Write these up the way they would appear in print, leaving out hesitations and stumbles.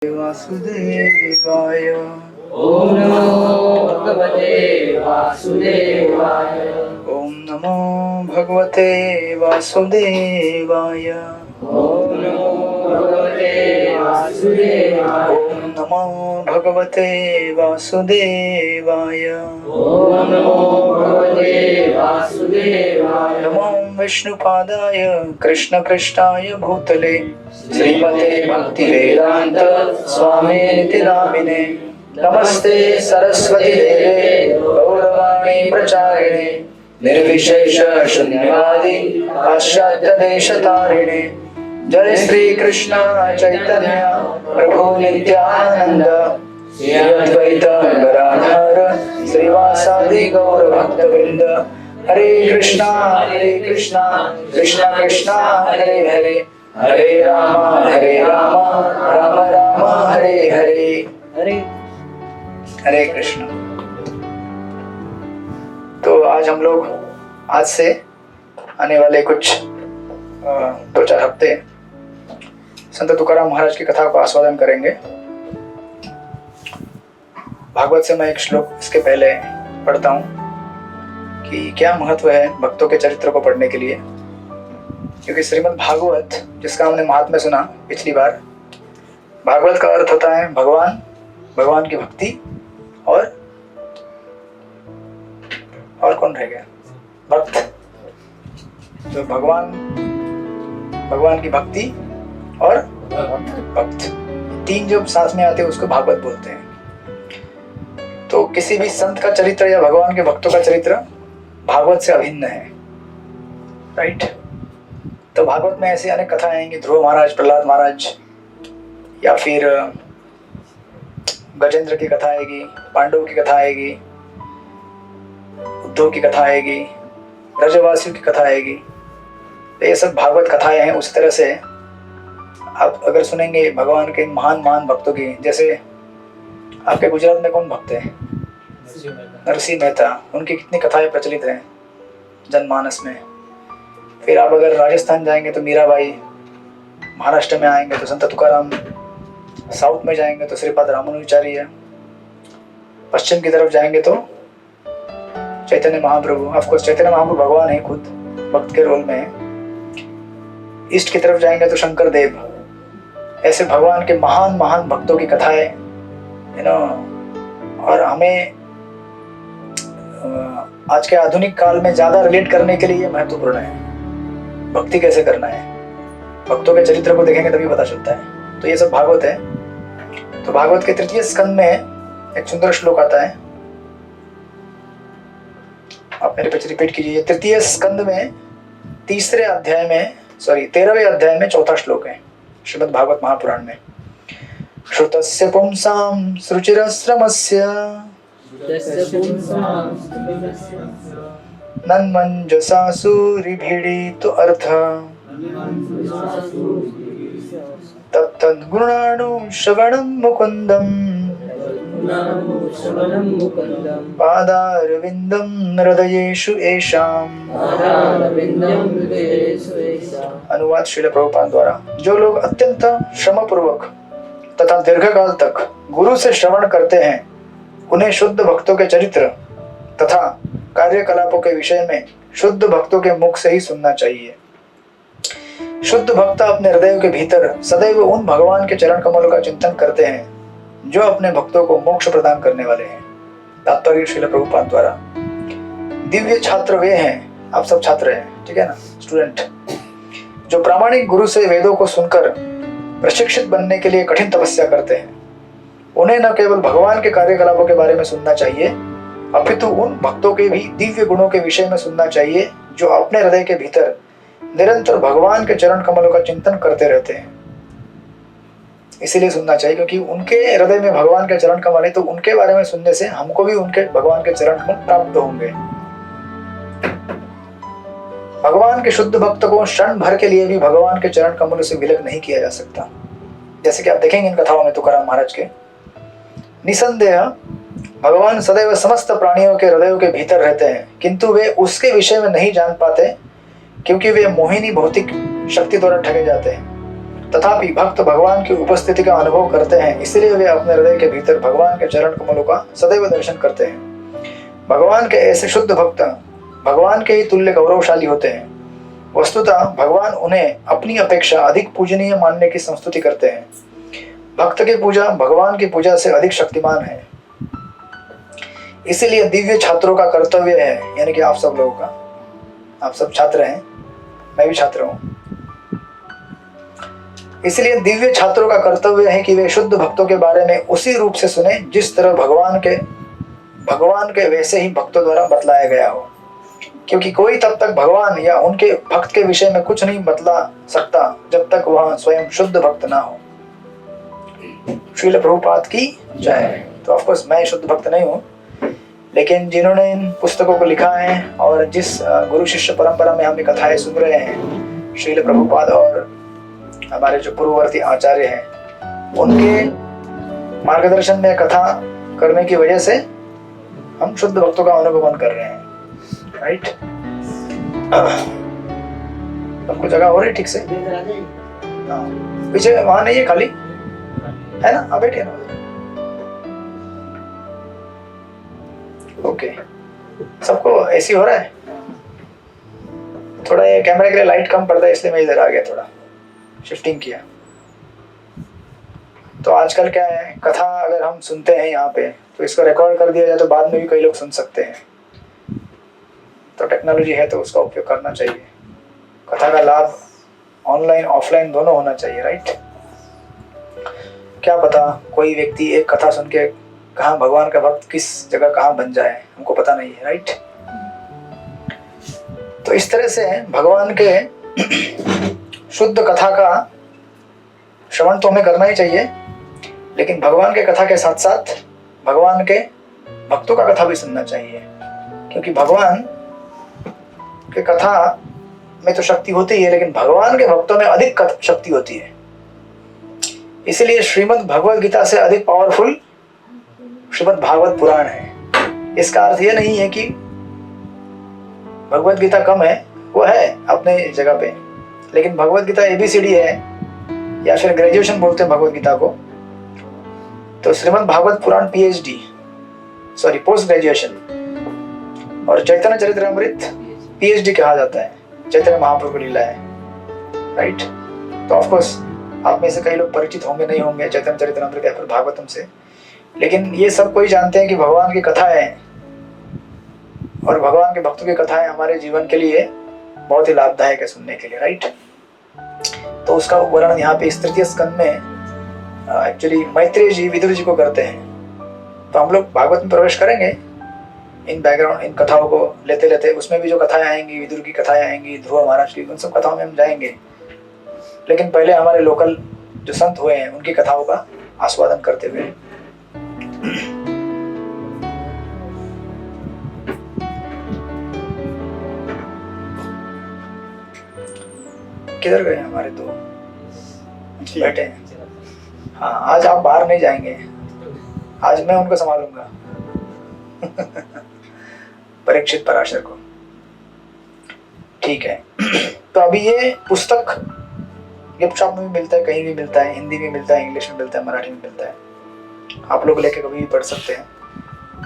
वासुदेवाय। ओम नमो भगवते वासुदेवाय। ओम नमो भगवते वासुदेवाय। ओम नमो भगवते वासुदेवाय। ओम नमो भगवते वासुदेवाय। ओम नमो भगवते वासुदेवाय। नमो विष्णुपादाय कृष्णपृष्ठाय भूतले श्रीमते भक्तिवेदांत स्वामिनिति नामिने। नमस्ते सरस्वती देवे गौरवाणी प्रचारिणे निर्विशेष शून्यवादी पाश्चात्य देशतारिणे। जय श्री कृष्ण चैतन्य प्रभु नित्यानंद श्री अद्वैत गदाधर श्रीवासादि गौर भक्तवृंद। हरे कृष्णा कृष्णा कृष्णा हरे हरे हरे राम राम राम हरे हरे। हरे हरे कृष्ण। तो आज हम लोग आज से आने वाले कुछ 2-4 हफ्ते संत तुकाराम महाराज की कथा को आस्वादन करेंगे। भागवत से मैं एक श्लोक इसके पहले पढ़ता हूँ कि क्या महत्व है भक्तों के चरित्र को पढ़ने के लिए। क्योंकि श्रीमद् भागवत जिसका हमने महात्म्य सुना पिछली बार, भागवत का अर्थ होता है भगवान, भगवान की भक्ति और कौन रह गया, भक्त। तो भगवान की भक्ति और भक्त, तीन जब साथ में आते हैं उसको भागवत बोलते हैं। तो किसी भी संत का चरित्र या भगवान के भक्तों का चरित्र भागवत से अभिन्न है, राइट। तो भागवत में ऐसी अनेक कथाएं आएंगी, ध्रुव महाराज, प्रहलाद महाराज, या फिर गजेंद्र की कथा आएगी, पांडवों की कथा आएगी, उद्धव की कथा आएगी, ब्रजवासियों की कथा आएगी। तो ये सब भागवत कथाएं हैं। उस तरह से आप अगर सुनेंगे भगवान के महान भक्तों की, जैसे आपके गुजरात में कौन भक्त है? नरसिंह मेहता, उनकी कितनी कथाएं प्रचलित हैं जनमानस में। फिर आप अगर राजस्थान जाएंगे तो मीराबाई, महाराष्ट्र में आएंगे तो संत तुकाराम, साउथ में जाएंगे तो श्रीपाद रामानुजाचार्य, पश्चिम की तरफ जाएंगे तो चैतन्य महाप्रभु। ऑफकोर्स चैतन्य महाप्रभु भगवान है, खुद भक्त के रोल में है। ईस्ट की तरफ जाएंगे तो शंकर देव। ऐसे भगवान के महान भक्तों की कथाएं और हमें आज के आधुनिक काल में ज्यादा रिलेट करने के लिए महत्वपूर्ण है। भक्ति कैसे करना है, भक्तों के चरित्र को देखेंगे तभी पता चलता है। तो ये सब भागवत है। तो भागवत के 3य स्कंद में एक सुंदर श्लोक आता है, आप मेरे पे रिपीट कीजिए। 3य स्कंद में 13वें अध्याय में 4था श्लोक है श्रीमद् भागवत महापुराण में। श्रुतस्य पुंसां सृचिरश्रमस्य नन्मञ्जसा सूरिभिडीतो अर्थ तत्तद्गुणाणु श्रवणं मुकुन्दम् पादारविन्दं हृदयेषु येषाम्। अनुवाद श्रील प्रभुपाद द्वारा। जो लोग अत्यंत श्रमपूर्वक तथा दीर्घकाल तक गुरु से श्रवण करते हैं, उन्हें शुद्ध भक्तों के चरित्र तथा कार्यकलापों के विषय में शुद्ध भक्तों के मुख से ही सुनना चाहिए। शुद्ध भक्त अपने हृदय के भीतर सदैव उन भगवान के चरण कमलों का चिंतन करते हैं जो अपने भक्तों को मोक्ष प्रदान करने वाले हैं। तात्पर्य श्रील प्रभुपाद द्वारा। दिव्य छात्र वे हैं, आप सब छात्र हैं, ठीक है ना, स्टूडेंट, जो प्रामाणिक गुरु से वेदों को सुनकर प्रशिक्षित बनने के लिए कठिन तपस्या करते हैं। उन्हें न केवल भगवान के कार्यकलापों के बारे में सुनना चाहिए, अपितु उन भक्तों के भी दिव्य गुणों के विषय में सुनना चाहिए जो अपने हृदय के भीतर निरंतर भगवान के चरण कमलों का चिंतन करते रहते हैं। इसीलिए सुनना चाहिए क्योंकि उनके हृदय में भगवान के चरण कमल है, तो उनके बारे में सुनने से हमको भी उनके भगवान के चरण कमल प्राप्त होंगे। भगवान के शुद्ध भक्त को क्षण भर के लिए भी भगवान के चरण कमलों से विलग नहीं किया जा सकता। जैसे कि आप देखेंगे इन कथाओं में तुकाराम महाराज के। निसंदेह भगवान सदैव समस्त प्राणियों के हृदयों के भीतर रहते हैं, किंतु वे उसके विषय में नहीं जान पाते क्योंकि वे मोहिनी भौतिक शक्ति द्वारा ठगे जाते हैं। तथापि भक्त भगवान की उपस्थिति का अनुभव करते हैं, इसलिए वे अपने हृदय के भीतर भगवान के चरण कमलों का सदैव दर्शन करते हैं। भगवान के ऐसे शुद्ध भक्त भगवान के ही तुल्य गौरवशाली होते हैं। वस्तुतः भगवान उन्हें अपनी अपेक्षा अधिक पूजनीय मानने की संस्तुति करते हैं। भक्त की पूजा भगवान की पूजा से अधिक शक्तिमान है। इसीलिए दिव्य छात्रों का कर्तव्य है, यानी कि आप सब लोगों का, आप सब छात्र हैं, मैं भी छात्र हूं, इसलिए दिव्य छात्रों का कर्तव्य है कि वे शुद्ध भक्तों के बारे में उसी रूप से सुने जिस तरह भगवान के वैसे ही भक्तों द्वारा बतलाया गया हो, क्योंकि कोई तब तक भगवान या उनके भक्त के विषय में कुछ नहीं बतला सकता जब तक वह स्वयं शुद्ध भक्त ना हो। श्रील प्रभुपाद की जय। तो ऑफ कोर्स मैं शुद्ध भक्त नहीं हूँ, लेकिन जिन्होंने इन पुस्तकों को लिखा है और जिस गुरु शिष्य परंपरा में हम ये कथाएं सुन रहे हैं, श्रील प्रभुपाद और हमारे जो पूर्ववर्ती आचार्य हैं, उनके मार्गदर्शन में कथा करने की वजह से हम शुद्ध भक्तों का अनुगमन कर रहे हैं। राइट, सबको जगह हो रही ठीक से? हाँ, पीछे वहां नहीं है, खाली है ना, आप बैठिए ना। ओके, सबको ऐसी हो रहा है? थोड़ा ये कैमरे के लिए लाइट कम पड़ता है, इसलिए मैं इधर आ गया, थोड़ा शिफ्टिंग किया। तो आजकल क्या है, कथा अगर हम सुनते हैं यहाँ पे तो इसको रिकॉर्ड कर दिया जाए तो बाद में भी कई लोग सुन सकते हैं। तो टेक्नोलॉजी है तो उसका उपयोग करना चाहिए। कथा का लाभ ऑनलाइन ऑफलाइन दोनों होना चाहिए। राइट, क्या पता कोई व्यक्ति एक कथा सुन के कहाँ भगवान का भक्त किस जगह कहाँ बन जाए, हमको पता नहीं है। राइट, तो इस तरह से भगवान के शुद्ध कथा का श्रवण तो हमें करना ही चाहिए, लेकिन भगवान के कथा के साथ साथ भगवान के भक्तों का कथा भी सुनना चाहिए, क्योंकि भगवान के कथा में तो शक्ति होती है, लेकिन भगवान के भक्तों में अधिक शक्ति होती है। इसलिए श्रीमद् भगवद गीता से अधिक पावरफुल श्रीमद् भागवत पुराण है। इसका अर्थ यह नहीं है कि भगवद गीता कम है, वो है अपने जगह पे, लेकिन भगवद गीता ABCD है, या फिर ग्रेजुएशन बोलते हैं भगवद गीता को। तो श्रीमद् भागवत पुराण पोस्ट ग्रेजुएशन, और चैतन्य चरितमृत PhD कहा जाता है, चैतन्य महाप्रभु की लीला है। राइट, तो ऑफ कोर्स आप में से कई लोग परिचित होंगे नहीं होंगे चैतन्य चरितमृत या फिर भागवतम से, लेकिन ये सब कोई जानते हैं कि भगवान की कथा है, और भगवान के भक्तों की कथाएं हमारे जीवन के लिए बहुत ही लाभदायक है सुनने के लिए। राइट, तो उसका वर्णन यहाँ पे इस तृतीय स्कंद में एक्चुअली मैत्रेय जी विदुर जी को करते हैं। तो हम लोग भागवत में प्रवेश करेंगे इन बैकग्राउंड, इन कथाओं को लेते लेते। उसमें भी जो कथाएं आएंगी, विदुर की कथाएं आएंगी, ध्रुव महाराज की, उन सब कथाओं में हम जाएंगे, लेकिन पहले हमारे लोकल जो संत हुए हैं उनकी कथाओं का आस्वादन करते हुए। किधर गए हमारे दो बैठे हैं? हाँ, आज आप बाहर नहीं जाएंगे, आज मैं उनको संभालूंगा परीक्षित पराशर को। ठीक है, तो अभी ये पुस्तक गिफ्ट शॉप में भी मिलता है, कहीं भी मिलता है, हिंदी में मिलता है, इंग्लिश में मिलता है, मराठी में मिलता है, आप लोग लेके कभी भी पढ़ सकते हैं।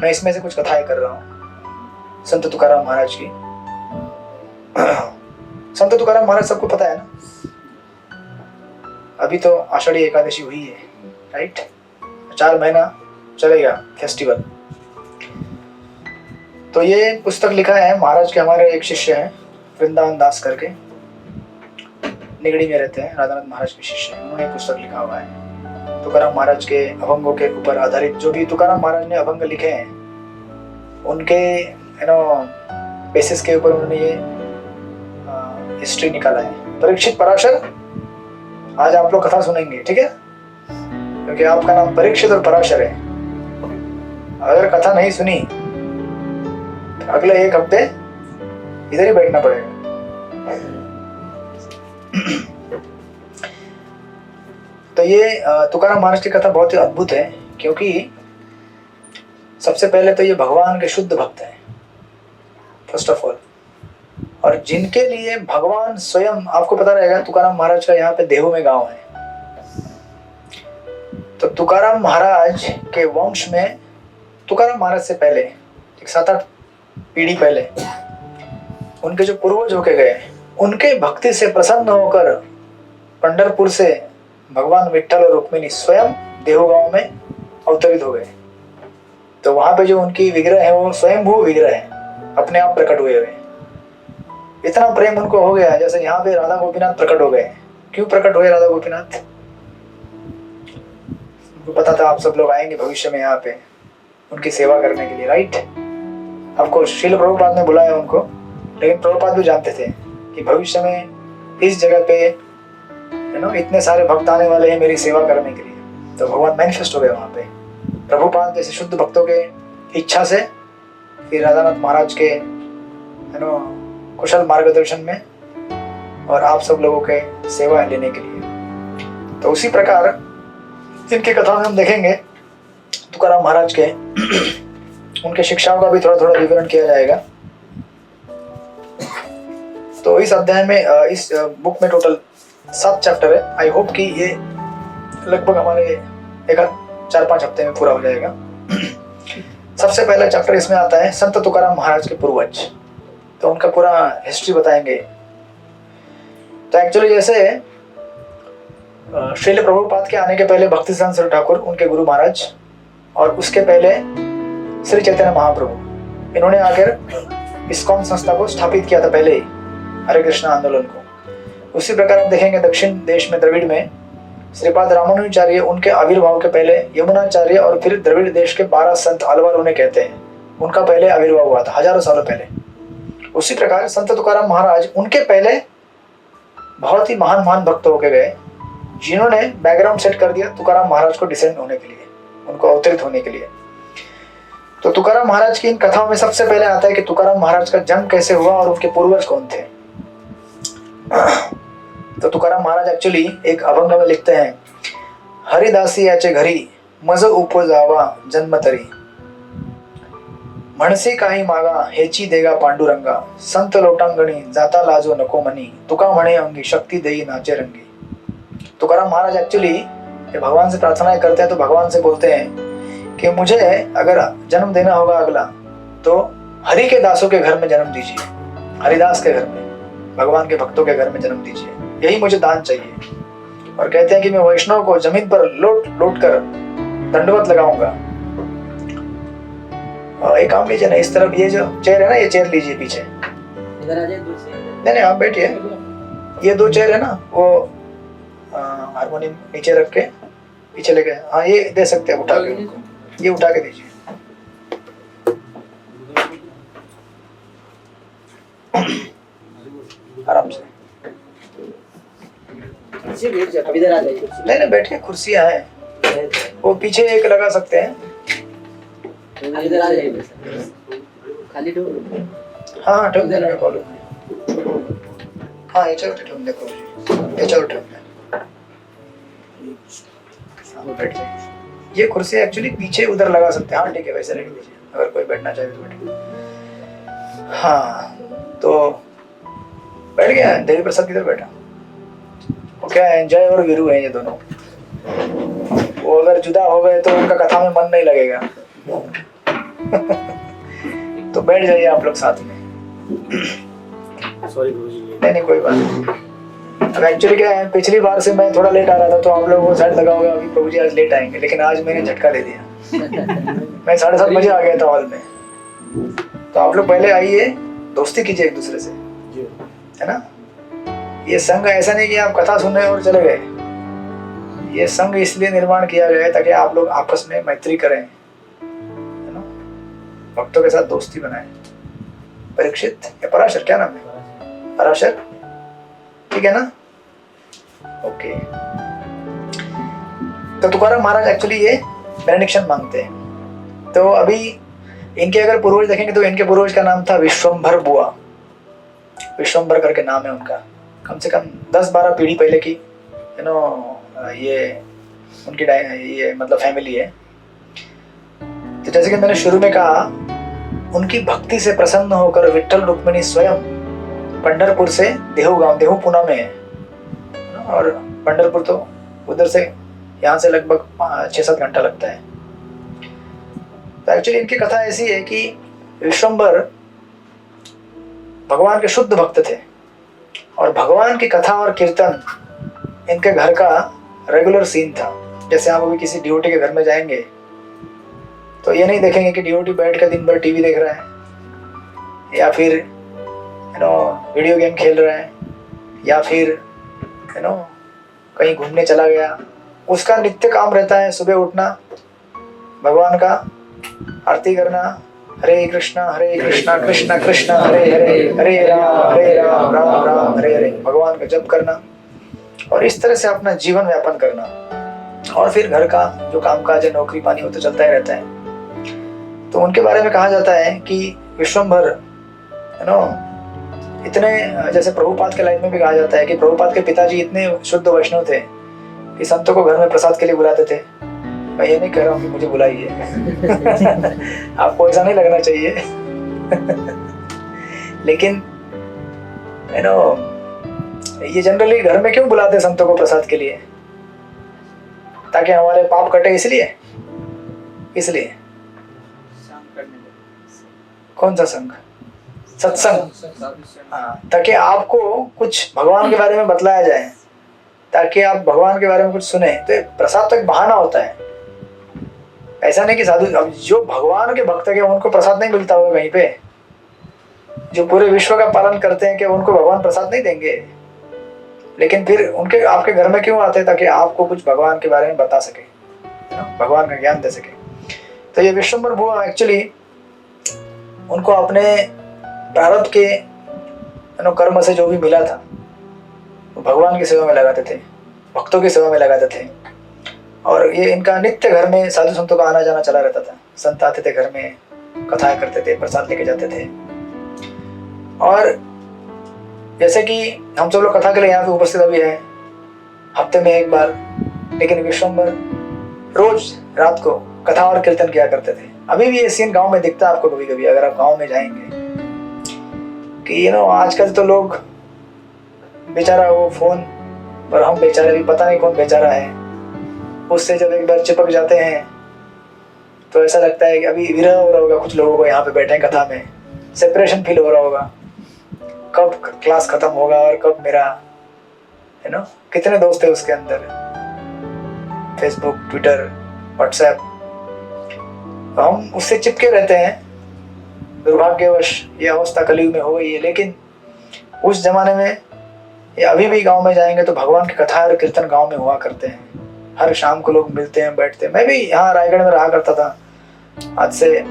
मैं इसमें से कुछ कथाएं कर रहा हूँ संत तुकाराम महाराज की। संत तुकाराम महाराज सबको पता है ना, अभी तो आषाढ़ी एकादशी हुई है। राइट, 4 महीना चलेगा फेस्टिवल। तो ये पुस्तक लिखा है महाराज के हमारे एक शिष्य हैं वृंदावन दास करके, निगड़ी में रहते हैं, राधानाथ महाराज के शिष्य हैं, उन्होंने पुस्तक लिखा हुआ है तुकाराम महाराज के अभंगों के ऊपर आधारित। जो भी तुकाराम महाराज ने अभंग लिखे हैं उनके बेसिस के ऊपर उन्होंने ये हिस्ट्री निकाला है। परीक्षित पराशर, आज आप लोग कथा सुनेंगे, ठीक है, क्योंकि आपका नाम परीक्षित और पराशर है। अगर कथा नहीं सुनी तो अगले 1 हफ्ते इधर ही बैठना पड़ेगा। तो ये तुकाराम महाराज की कथा बहुत ही अद्भुत है, क्योंकि सबसे पहले तो ये भगवान के शुद्ध भक्त हैं फर्स्ट ऑफ ऑल, और जिनके लिए भगवान स्वयं, आपको पता रहेगा तुकाराम महाराज का यहाँ पे देहू में गांव है, तो तुकाराम महाराज के वंश में, तुकाराम महाराज से पहले एक 7-8 पीढ़ी पहले उनके जो पूर्वज होके गए, उनके भक्ति से प्रसन्न होकर पंढरपुर से भगवान विट्ठल और रुक्मिणी स्वयं देहूगांव में अवतरित हो गए। तो वहां पे जो उनकी विग्रह है वो स्वयंभू विग्रह है, अपने आप प्रकट हुए हुए। इतना प्रेम उनको हो गया जैसे यहाँ पे राधा गोपीनाथ प्रकट हो गए। क्यों प्रकट हुए राधा गोपीनाथ? उनको पता था आप सब लोग आएंगे भविष्य में यहाँ पे उनकी सेवा करने के लिए, राइट? आपको श्रील प्रभुपाद ने बुलाया उनको, लेकिन प्रभुपाद भी जानते थे कि भविष्य में इस जगह पे इतने सारे भक्त आने वाले हैं मेरी सेवा करने के लिए। तो भगवान मैनिफेस्ट हो गए वहाँ पे प्रभुपाद जैसे शुद्ध भक्तों के इच्छा से, फिर राधानाथ महाराज के कुशल मार्गदर्शन में, और आप सब लोगों के सेवा लेने के लिए। तो उसी प्रकार जिनकी कथा में हम देखेंगे तुकाराम महाराज के उनके शिक्षाओं का भी थोड़ा थोड़ा विवरण किया जाएगा। तो इस अध्याय में, इस बुक में टोटल 7 चैप्टर है। आई होप कि ये लगभग हमारे 4-5 हफ्ते में पूरा हो जाएगा। सबसे पहला चैप्टर इसमें आता है संत तुकाराम महाराज के पूर्वज। तो उनका पूरा हिस्ट्री बताएंगे। तो एक्चुअली जैसे श्रील प्रभुपाद के आने के पहले भक्ति सिद्धांत ठाकुर उनके गुरु महाराज, और उसके पहले श्री चैतन्य महाप्रभु, इन्होंने आकर इस्कॉन संस्था को स्थापित किया था पहले ही, हरे कृष्ण आंदोलन को। उसी प्रकार आप देखेंगे दक्षिण देश में द्रविड़ में श्रीपाद रामानुजाचार्य, उनके आविर्भाव के पहले यमुनाचार्य और फिर द्रविड़ देश के 12 संत अलवर उन्हें कहते हैं, उनका पहले आविर्भाव हुआ था हजारों सालों पहले। उसी प्रकार संत तुकाराम महाराज उनके पहले बहुत ही महान भक्त होके गए, जिन्होंने बैकग्राउंड सेट कर दिया तुकाराम महाराज को डिसेंड होने के लिए, उनको अवतरित होने के लिए। तो तुकाराम महाराज की इन कथाओं में सबसे पहले आता है कि तुकाराम महाराज का जन्म कैसे हुआ और उनके पूर्वज कौन थे। तो तुकाराम महाराज एक्चुअली एक अभंग में लिखते हैं, हरिदासी याचे घरी मज उपजावा जन्मतरी, म्हणसी काही मागा हेची देगा पांडुरंगा, संत लोटांगणी जाता लाजो नको मनी, तुका म्हणे अंगी शक्ति देई नाचे रंगी। तुकाराम महाराज एक्चुअली भगवान से प्रार्थनाएं करते हैं, तो भगवान से बोलते हैं कि मुझे अगर जन्म देना होगा अगला, तो हरि के दासों के घर में जन्म दीजिए, हरिदास के घर में, भगवान के भक्तों के घर में जन्म दीजिए, यही मुझे दान चाहिए। और कहते हैं कि मैं वैष्णव को जमीन पर लोट कर दंडवत लगाऊंगा। एक काम लीजिए ना, इस तरफ ये जो चेयर है ना, ये चेयर लीजिए पीछे, इधर आ जाए दूसरी। नहीं आप बैठिए, ये 2 चेयर है ना, वो हारमोनियम नीचे रख के पीछे लेके, हाँ ये दे सकते हैं उठा के उनको, ये उठा के दीजिए। आराम से इधर आ जाइए। नहीं बैठिए, कुर्सियां हैं, वो पीछे एक लगा सकते हैं। इधर आ जाइए, खाली ठोक। हाँ ठोक देना है कॉल। हाँ याच्यावर ठेवून देखो, याच्यावर ठेवून द्या, बैठ जाइए। ये कुर्सी एक्चुअली पीछे उधर लगा सकते हैं। हाँ ठीक है, वैसे रख दीजिए, अगर कोई बैठना चाहे तो बैठे। हाँ तो बैठ गया। देवी प्रसाद किधर बैठा? वो क्या है, एंजॉय और वीरू है ये दोनों। वो अगर जुदा हो गए तो उनका कथा में मन नहीं लगेगा। तो बैठ जाइए आप लोग साथ में। सॉरी गुरुजी। नहीं कोई बात नहीं। अब एक्चुअली क्या है, पिछली बार से मैं थोड़ा लेट आ रहा था, तो आप लोगों को शायद लगा होगा अभी प्रभु जी आज लेट आएंगे, लेकिन आज मैंने झटका दे दिया। मैं 7:30 बजे आ गया था हॉल में। तो आप लोग पहले आइए, दोस्ती कीजिए एक दूसरे से, है ना। ये संघ ऐसा नहीं कि आप कथा सुन रहे और चले गए। ये संघ इसलिए निर्माण किया गया है ताकि आप लोग आपस में मैत्री करें, है ना, भक्तों के साथ दोस्ती बनाएं। परीक्षित या पराशर, क्या नाम है? पराशर, ठीक है ना। ओके। तो तुकाराम महाराज एक्चुअली ये बेनेडिक्शन मांगते हैं। तो अभी इनके अगर पूर्वज देखेंगे तो इनके पूर्वज का नाम था विश्वंभर बुआ। विश्वंभर करके नाम है उनका। कम से कम 10-12 पीढ़ी पहले की ये उनकी ये मतलब फैमिली है। तो जैसे कि मैंने शुरू में कहा, उनकी भक्ति से प्रसन्न होकर विट्ठल रुक्मिणी स्वयं पंढरपुर से देहू गांव, देहू पुणे में है, और पंढरपुर तो उधर से यहाँ से लगभग 6-7 घंटा लगता है। तो एक्चुअली इनकी कथा ऐसी है कि विश्वम्भर भगवान के शुद्ध भक्त थे और भगवान की कथा और कीर्तन इनके घर का रेगुलर सीन था। जैसे आप अभी किसी डिवोटी के घर में जाएंगे तो ये नहीं देखेंगे कि डिवोटी बैठ कर दिन भर टीवी देख रहा है या फिर वीडियो गेम खेल रहा है या फिर कहीं घूमने चला गया। उसका नित्य काम रहता है सुबह उठना, भगवान का आरती करना, हरे कृष्णा कृष्णा कृष्णा हरे हरे, हरे राम राम राम हरे हरे, भगवान का जप करना और इस तरह से अपना जीवन व्यापन करना। और फिर घर का जो कामकाज है, नौकरी पानी, वो तो चलता ही रहता है। तो उनके बारे में कहा जाता है कि विश्वम्भर इतने, जैसे प्रभुपाद के लाइन में भी कहा जाता है कि प्रभुपाद के पिताजी इतने शुद्ध वैष्णव थे कि संतों को घर में प्रसाद के लिए बुलाते थे। मैं ये नहीं कह रहा हूँ कि मुझे बुलाइए आपको ऐसा नहीं लगना चाहिए लेकिन ये जनरली घर में क्यों बुलाते संतों को प्रसाद के लिए? ताकि हमारे पाप कटे, इसलिए कौन सा संग? सत्संग। हाँ, ताकि आपको कुछ भगवान के बारे में बतलाया जाए, ताकि आप भगवान के बारे में कुछ सुने। तो प्रसाद तो एक बहाना होता है। ऐसा नहीं कि साधु, अब जो भगवान के भक्त है उनको प्रसाद नहीं मिलता होगा कहीं पे, जो पूरे विश्व का पालन करते हैं, कि उनको भगवान प्रसाद नहीं देंगे? लेकिन फिर उनके आपके घर में क्यों आते हैं? ताकि आपको कुछ भगवान के बारे में बता सके, भगवान का ज्ञान दे सके। तो ये विश्वम्भर बुआ एक्चुअली उनको अपने प्रारब्ध के कर्म से जो भी मिला था भगवान की सेवा में लगाते थे, भक्तों की सेवा में लगाते थे। और ये इनका नित्य घर में साधु संतों का आना जाना चला रहता था। संत आते थे घर में, कथाएं करते थे, प्रसाद लेके जाते थे। और जैसे कि हम सब लोग कथा के लिए यहाँ पे उपस्थित अभी है, हफ्ते में एक बार, लेकिन विश्वम्भर रोज रात को कथा और कीर्तन किया करते थे। अभी भी ये सीन गांव में दिखता है आपको कभी कभी, अगर आप गांव में जाएंगे, कि आजकल तो लोग बेचारा वो फोन, और हम बेचारे भी पता नहीं कौन बेचारा है, उससे जब एक बार चिपक जाते हैं तो ऐसा लगता है कि अभी विरह हो रहा होगा कुछ लोगों को, यहाँ पे बैठे कथा में सेपरेशन फील हो रहा होगा, कब क्लास खत्म होगा और कब मेरा कितने दोस्त है उसके अंदर, फेसबुक, ट्विटर, व्हाट्सएप, हम उससे चिपके रहते हैं। दुर्भाग्यवश ये अवस्था कलयुग में हो गई है। लेकिन उस जमाने में या अभी भी गांव में जाएंगे तो भगवान की कथा और कीर्तन गांव में हुआ करते हैं। हर शाम को लोग मिलते हैं, बैठते हैं। मैं भी यहाँ रायगढ़ में रहा करता था, आज से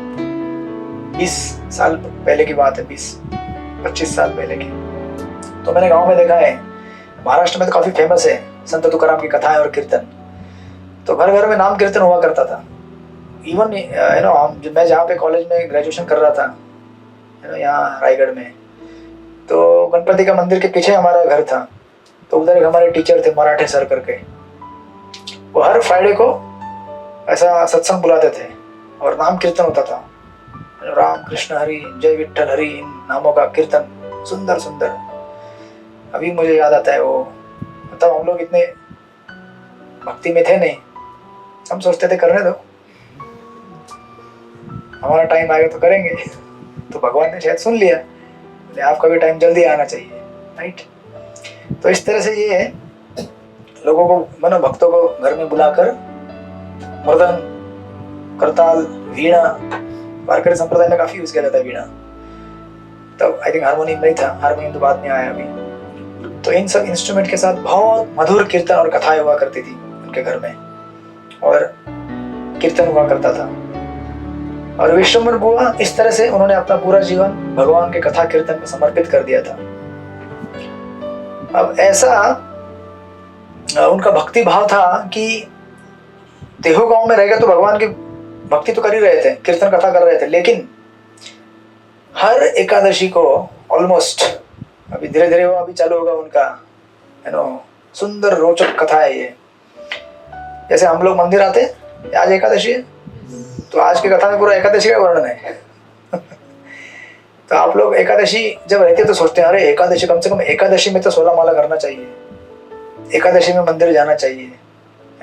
20 साल पहले की बात है, 20-25 साल पहले की। तो मैंने गांव में देखा है, महाराष्ट्र में तो काफी फेमस है संत तुकाराम की कथाएं और कीर्तन। तो घर घर में नाम कीर्तन हुआ करता था। इवन मैं जहाँ पे कॉलेज में ग्रेजुएशन कर रहा था यहाँ रायगढ़ में, तो गणपति का मंदिर के पीछे हमारा घर था। तो उधर एक हमारे टीचर थे मराठे सर करके, वो हर फ्राइडे को ऐसा सत्संग बुलाते थे और नाम कीर्तन होता था। राम कृष्ण हरि, जय विठ्ठल हरि, इन नामों का कीर्तन सुंदर सुंदर। अभी मुझे याद आता है वो, मतलब हम लोग इतने भक्ति में थे नहीं, हम सोचते थे करने दो, हमारा टाइम आएगा तो करेंगे। तो भगवान ने शायद सुन लिया, आपका भी टाइम जल्दी आना चाहिए, राइट। तो इस तरह से ये लोगों को, मानो भक्तों को घर में बुलाकर मृदंग, करताल, वीणा, वारकरी संप्रदाय में काफी यूज किया जाता है वीणा। तब आई थिंक हारमोनियम नहीं था, हारमोनियम तो बाद में आया अभी। तो इन सब इंस्ट्रूमेंट के साथ बहुत मधुर कीर्तन और कथाएं हुआ करती थी उनके घर में, और कीर्तन हुआ करता था। और विश्वम्भर बुआ इस तरह से उन्होंने अपना पूरा जीवन भगवान के कथा कीर्तन को समर्पित कर दिया था। अब ऐसा उनका भक्ति भाव था कि देहो गांव में रह गए तो भगवान की भक्ति तो कर ही रहे थे, कीर्तन कथा कर रहे थे, लेकिन हर एकादशी को ऑलमोस्ट, अभी धीरे धीरे वो अभी चालू होगा उनका सुंदर रोचक कथा है ये। जैसे हम लोग मंदिर आते, आज एकादशी है तो आज की कथा में पूरा एकादशी का वर्णन है। तो आप लोग एकादशी जब रहती है तो सोचते हैं, अरे एकादशी, कम से कम एकादशी में तो 16 माला करना चाहिए, एकादशी में मंदिर जाना चाहिए,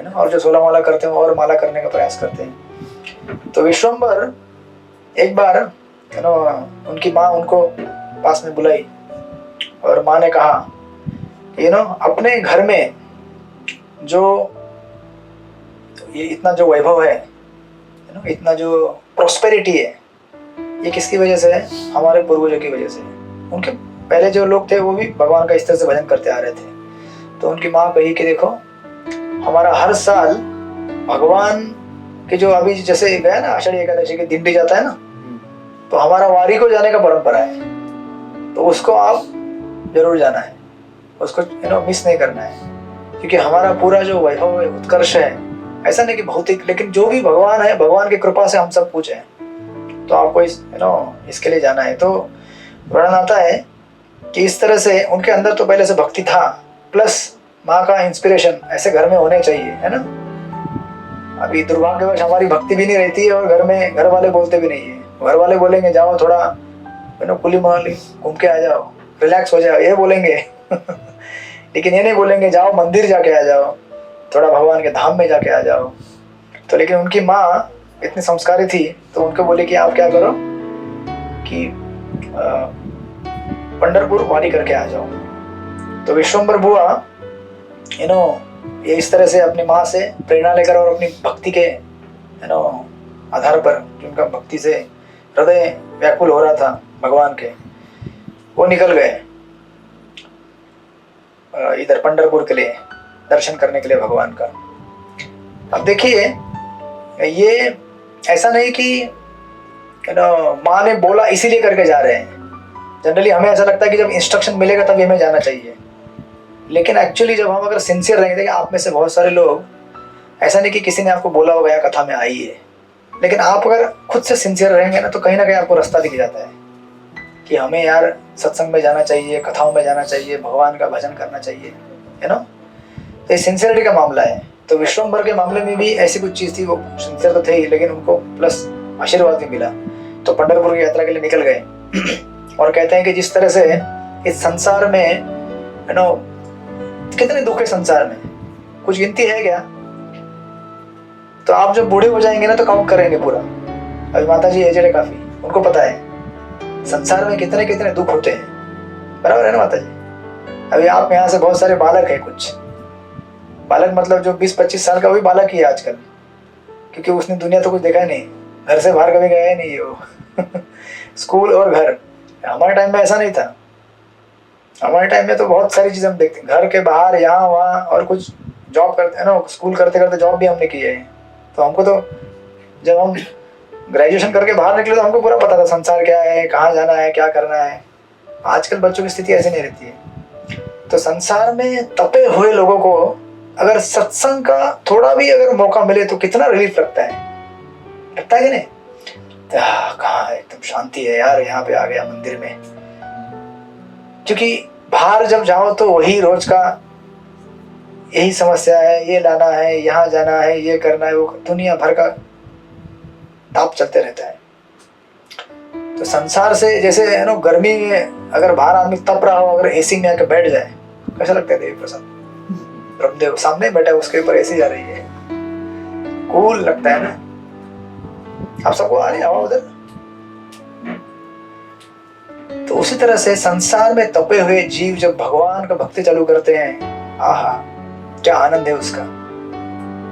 है ना, और जो 16 माला करते हैं और माला करने का प्रयास करते हैं। तो विश्वम्बर एक बार है ना, उनकी माँ उनको पास में बुलाई और माँ ने कहा कि अपने घर में जो ये इतना जो वैभव है ना, इतना जो प्रॉस्पेरिटी है, ये किसकी वजह से है? हमारे पूर्वजों की वजह से। उनके पहले जो लोग थे वो भी भगवान का इस तरह से भजन करते आ रहे थे। तो उनकी माँ कही कि देखो, हमारा हर साल भगवान के जो अभी जैसे गया ना आषाढ़ी एकादशी की दिंडी जाता है ना, तो हमारा वारी को जाने का परंपरा है, तो उसको आप जरूर जाना है, उसको मिस नहीं करना है, क्योंकि हमारा पूरा जो वैभव है, उत्कर्ष है, ऐसा नहीं कि भौतिक, लेकिन जो भी भगवान है, भगवान की कृपा से हम सब कुछ है, तो आपको इसके लिए जाना है। तो वर्णन आता है कि इस तरह से उनके अंदर तो पहले से भक्ति था, प्लस माँ का इंस्पिरेशन ऐसे घर में होने चाहिए, है ना। अभी दुर्भाग्यवश हमारी भक्ति भी नहीं रहती है और घर में घर वाले बोलते भी नहीं है। घर वाले बोलेंगे जाओ थोड़ा कुली मनाली घूम के आ जाओ, रिलैक्स हो जाओ, ये बोलेंगे लेकिन ये नहीं बोलेंगे जाओ मंदिर जाके आ जाओ, थोड़ा भगवान के धाम में जाके आ जाओ। तो लेकिन उनकी माँ इतनी संस्कारी थी, तो उनको बोले कि आप क्या करो कि पंढरपुर वारी करके आ जाओ। तो विश्वम्बर बुआ ये इस तरह से अपनी माँ से प्रेरणा लेकर और अपनी भक्ति के आधार पर, जिनका भक्ति से हृदय व्याकुल हो रहा था भगवान के, वो निकल गए इधर पंढरपुर के लिए दर्शन करने के लिए भगवान का। अब देखिए, ये ऐसा नहीं कि माँ ने बोला इसीलिए करके जा रहे हैं। जनरली हमें ऐसा लगता है कि जब इंस्ट्रक्शन मिलेगा तभी हमें जाना चाहिए, लेकिन एक्चुअली जब हम अगर सिंसियर रहेंगे, देखिए आप में से बहुत सारे लोग, ऐसा नहीं कि किसी ने आपको बोला होगा या कथा में आई है, लेकिन आप अगर खुद से सिंसियर रहेंगे ना, तो कहीं ना कहीं आपको रास्ता दिख जाता है कि हमें यार सत्संग में जाना चाहिए, कथाओं में जाना चाहिए, भगवान का भजन करना चाहिए, है ना। तो ये सिंसियरिटी का मामला है। तो विश्वम्बर के मामले में भी ऐसी कुछ चीज़ थी, वो सिंसियर तो थे ही, लेकिन उनको प्लस आशीर्वाद भी मिला। तो पंढरपुर की यात्रा के लिए निकल गए और कहते हैं कि जिस तरह से इस संसार में कितने दुख है संसार में, कुछ गिनती है क्या? तो आप जब बूढ़े हो जाएंगे ना तो काउंट करेंगे पूरा। अभी माता जी एजेड है काफी, उनको पता है संसार में कितने कितने दुख होते हैं, बराबर है ना माता जी। अभी आप यहाँ से बहुत सारे बालक हैं, कुछ बालक मतलब जो 20-25 साल का वही बालक ही है आजकल, क्योंकि उसने दुनिया तो कुछ देखा ही नहीं, घर से बाहर कभी गया ही नहीं है वो स्कूल और घर। हमारे टाइम में ऐसा नहीं था। हमारे टाइम में तो बहुत सारी चीज़ें हम देखते हैं, घर के बाहर, यहाँ वहाँ, और कुछ जॉब करते हैं ना, स्कूल करते करते जॉब भी हमने की है। तो हमको तो जब हम ग्रेजुएशन करके बाहर निकले तो हमको पूरा पता था संसार क्या है, कहाँ जाना है, क्या करना है। आजकल बच्चों की स्थिति ऐसी नहीं रहती है। तो संसार में तपे हुए लोगों को अगर सत्संग का थोड़ा भी अगर मौका मिले तो कितना रिलीफ लगता है कि नहीं। कहाँ एकदम शांति है यार, यहाँ पे आ गया मंदिर में। क्योंकि बाहर जब जाओ तो वही रोज का यही समस्या है, ये लाना है, यहाँ जाना है, ये करना है, वो दुनिया भर का ताप चलते रहता है। तो संसार से जैसे है ना, गर्मी में अगर बाहर आदमी तप रहा हो, अगर एसी में आके बैठ जाए, कैसा लगता है? देवी प्रसाद ब्रह्मदेव सामने बैठा है, उसके ऊपर एसी जा रही है, कूल लगता है ना। आप सबको आ रही हवा उधर? तो उसी तरह से संसार में तपे हुए जीव जब भगवान का भक्ति चालू करते हैं, आहा क्या आनंद है उसका।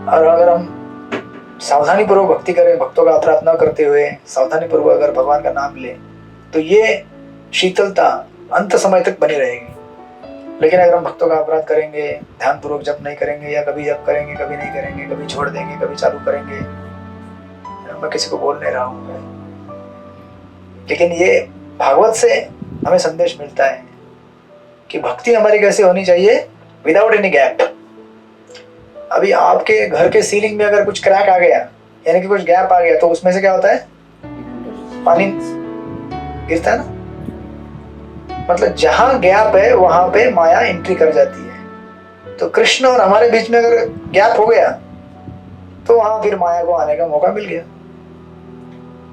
और अगर हम सावधानी पूर्वक भक्ति करें, भक्तों का अपराध न करते हुए सावधानी पूर्वक अगर भगवान का नाम ले, तो ये शीतलता अंत समय तक बनी रहेगी। लेकिन अगर हम भक्तों का अपराध करेंगे, ध्यान पूर्वक जप नहीं करेंगे, या कभी जप करेंगे, कभी नहीं करेंगे, कभी छोड़ देंगे, कभी चालू करेंगे, मैं किसी को बोल नहीं रहा हूँ, लेकिन ये भागवत से हमें संदेश मिलता है कि भक्ति हमारी कैसे होनी चाहिए, विदाउट एनी गैप। अभी आपके घर के सीलिंग में अगर कुछ क्रैक आ गया, यानी कि कुछ गैप आ गया, तो उसमें से क्या होता है? पानी गिरता है ना। मतलब जहां गैप है वहां पे माया एंट्री कर जाती है। तो कृष्ण और हमारे बीच में अगर गैप हो गया तो वहां फिर माया को आने का मौका मिल गया।